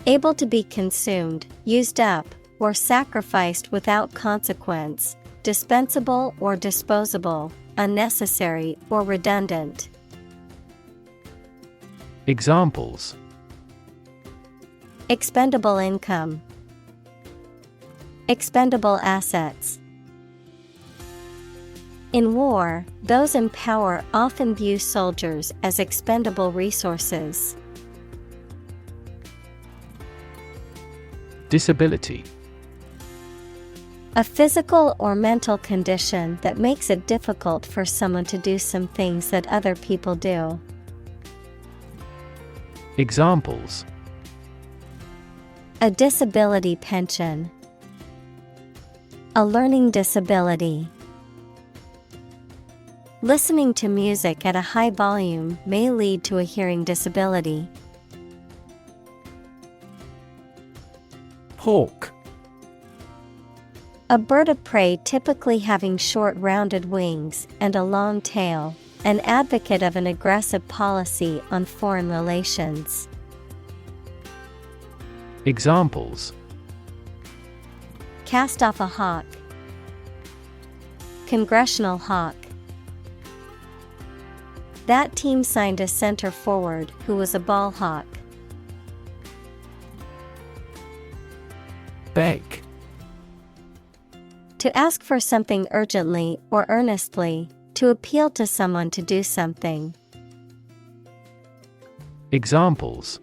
Able to be consumed, used up, or sacrificed without consequence, dispensable or disposable, unnecessary or redundant. Examples: Expendable income. Expendable assets. In war, those in power often view soldiers as expendable resources. Disability. A physical or mental condition that makes it difficult for someone to do some things that other people do. Examples: A disability pension. A learning disability. Listening to music at a high volume may lead to a hearing disability. Hawk. A bird of prey typically having short rounded wings and a long tail, an advocate of an aggressive policy on foreign relations. Examples: Cast off a hawk. Congressional hawk. That team signed a center forward who was a ball hawk. Beg. To ask for something urgently or earnestly, to appeal to someone to do something. Examples: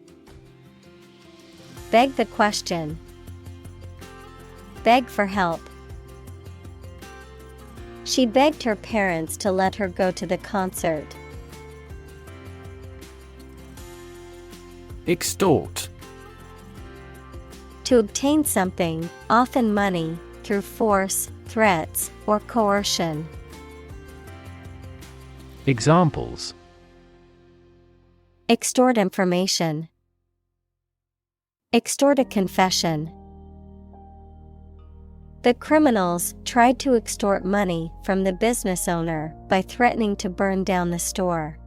Beg the question. Beg for help. She begged her parents to let her go to the concert. Extort. To obtain something, often money, through force, threats, or coercion. Examples: Extort information. Extort a confession. The criminals tried to extort money from the business owner by threatening to burn down the store.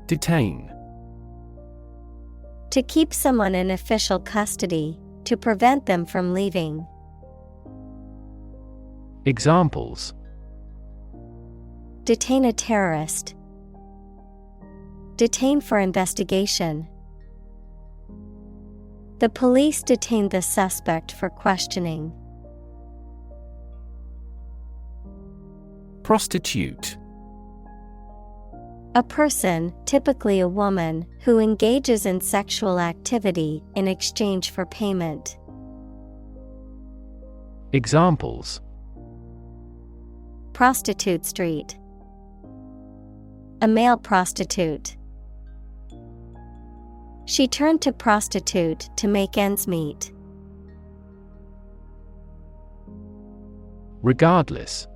Detain. To keep someone in official custody, to prevent them from leaving. Examples: Detain a terrorist. Detain for investigation. The police detained the suspect for questioning. Prostitute. A person, typically a woman, who engages in sexual activity in exchange for payment. Examples: Prostitute street. A male prostitute. She turned to prostitute to make ends meet. Regardless.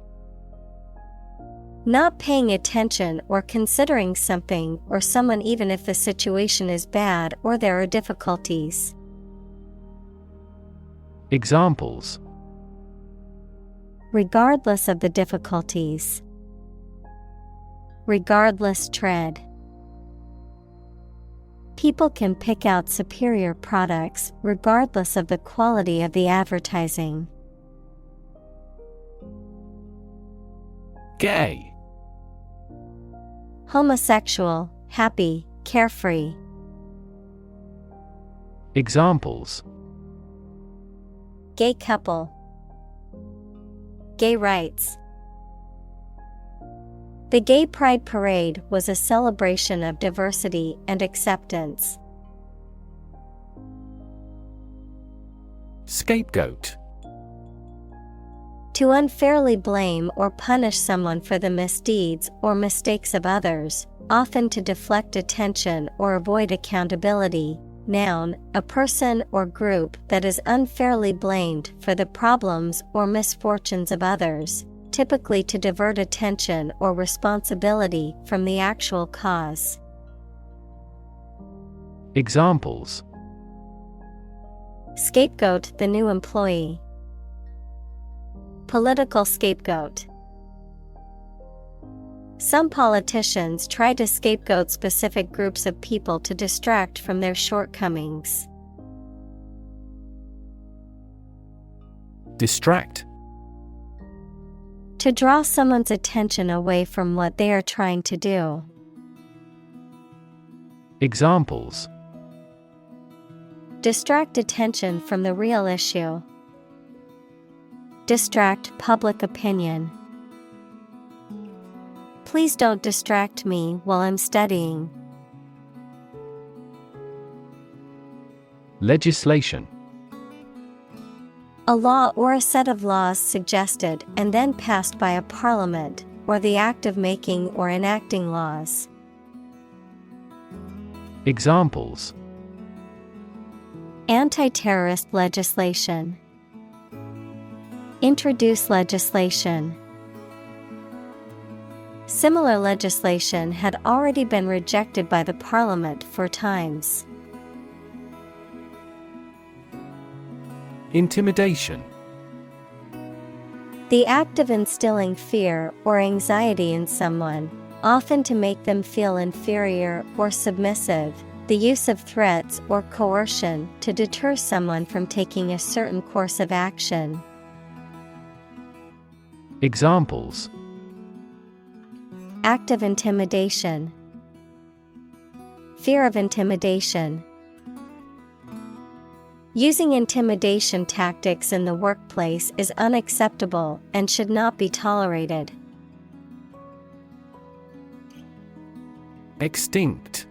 Not paying attention or considering something or someone even if the situation is bad or there are difficulties. Examples: Regardless of the difficulties. Regardless tread. People can pick out superior products regardless of the quality of the advertising. Gay. Homosexual, happy, carefree. Examples: Gay couple. Gay rights. The Gay Pride Parade was a celebration of diversity and acceptance. Scapegoat. To unfairly blame or punish someone for the misdeeds or mistakes of others, often to deflect attention or avoid accountability. Noun, a person or group that is unfairly blamed for the problems or misfortunes of others, typically to divert attention or responsibility from the actual cause. Examples: Scapegoat the new employee. Political scapegoat. Some politicians try to scapegoat specific groups of people to distract from their shortcomings. Distract. To draw someone's attention away from what they are trying to do. Examples: Distract attention from the real issue. Distract public opinion. Please don't distract me while I'm studying. Legislation. A law or a set of laws suggested and then passed by a parliament, or the act of making or enacting laws. Examples: Anti-terrorist legislation. Introduce legislation. Similar legislation had already been rejected by the parliament 4 times. Intimidation. The act of instilling fear or anxiety in someone, often to make them feel inferior or submissive. The use of threats or coercion to deter someone from taking a certain course of action. Examples: Act of intimidation. Fear of intimidation. Using intimidation tactics in the workplace is unacceptable and should not be tolerated. Extinct.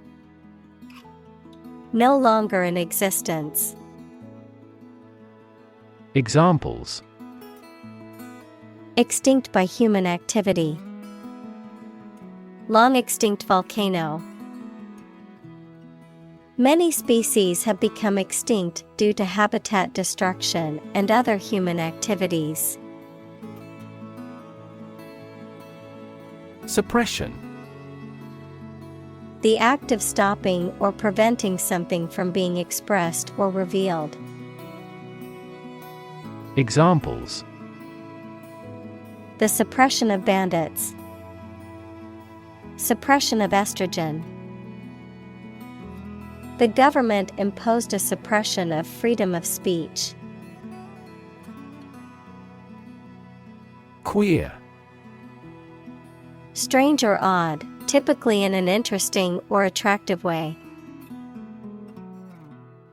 No longer in existence. Examples: Extinct by human activity. Long extinct volcano. Many species have become extinct due to habitat destruction and other human activities. Suppression. The act of stopping or preventing something from being expressed or revealed. Examples: The suppression of bandits. Suppression of estrogen. The government imposed a suppression of freedom of speech. Queer. Strange or odd, typically in an interesting or attractive way.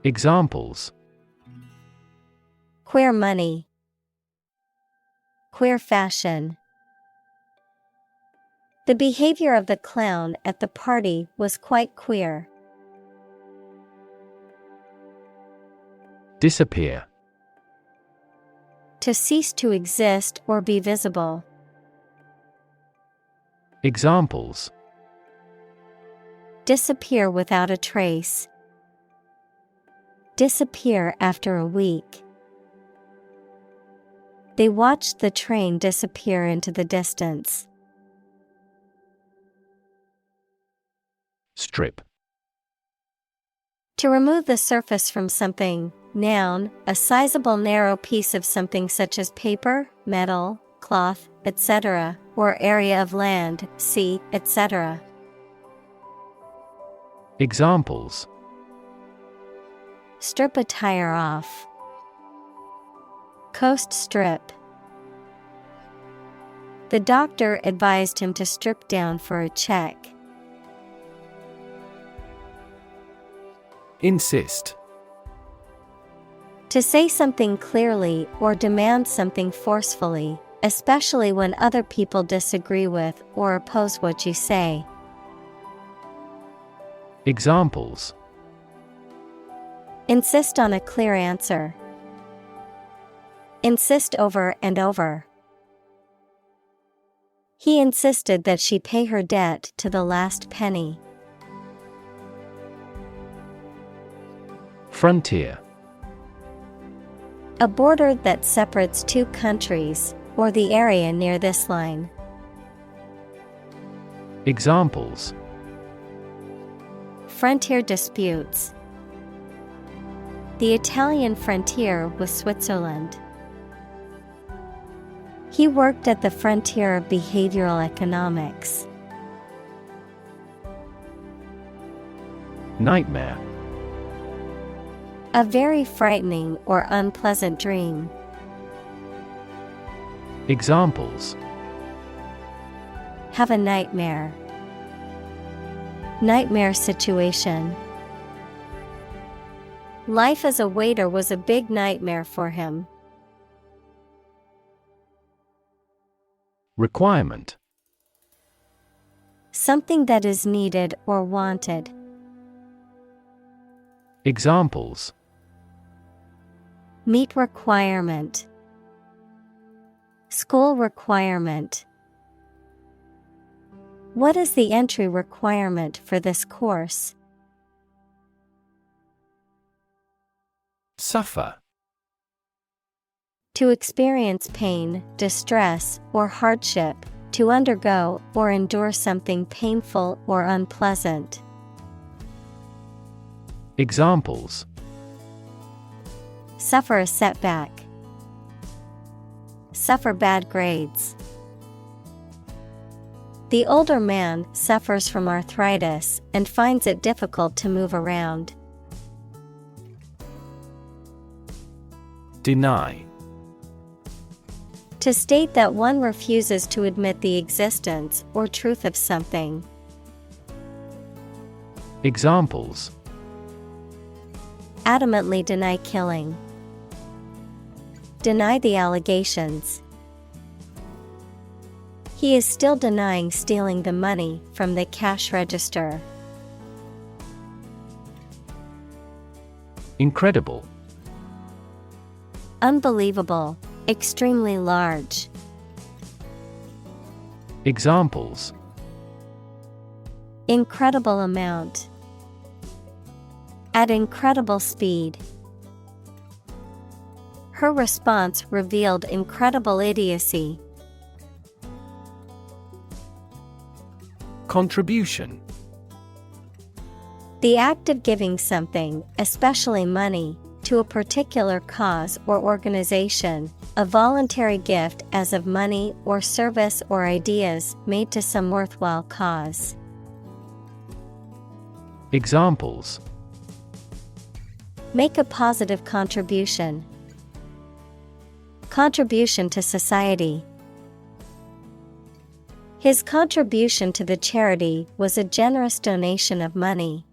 Examples: Queer money. Queer fashion. The behavior of the clown at the party was quite queer. Disappear. To cease to exist or be visible. Examples: Disappear without a trace. Disappear after a week. They watched the train disappear into the distance. Strip. To remove the surface from something. Noun, a sizable narrow piece of something such as paper, metal, cloth, etc., or area of land, sea, etc. Examples: Strip a tire off. Coast strip. The doctor advised him to strip down for a check. Insist. To say something clearly or demand something forcefully, especially when other people disagree with or oppose what you say. Examples: Insist on a clear answer. Insist over and over. He insisted that she pay her debt to the last penny. Frontier. A border that separates two countries, or the area near this line. Examples: Frontier disputes. The Italian frontier with Switzerland. He worked at the frontier of behavioral economics. Nightmare. A very frightening or unpleasant dream. Examples: Have a nightmare. Nightmare situation. Life as a waiter was a big nightmare for him. Requirement. Something that is needed or wanted. Examples: Meet requirement. School requirement. What is the entry requirement for this course? Suffer. To experience pain, distress, or hardship, to undergo or endure something painful or unpleasant. Examples: Suffer a setback. Suffer bad grades. The older man suffers from arthritis and finds it difficult to move around. Deny. To state that one refuses to admit the existence or truth of something. Examples: Adamantly deny killing. Deny the allegations. He is still denying stealing the money from the cash register. Incredible. Unbelievable, extremely large. Examples: Incredible amount. At incredible speed. Her response revealed incredible idiocy. Contribution. The act of giving something, especially money, to a particular cause or organization, a voluntary gift as of money or service or ideas made to some worthwhile cause. Examples: Make a positive contribution. Contribution to society. His contribution to the charity was a generous donation of money.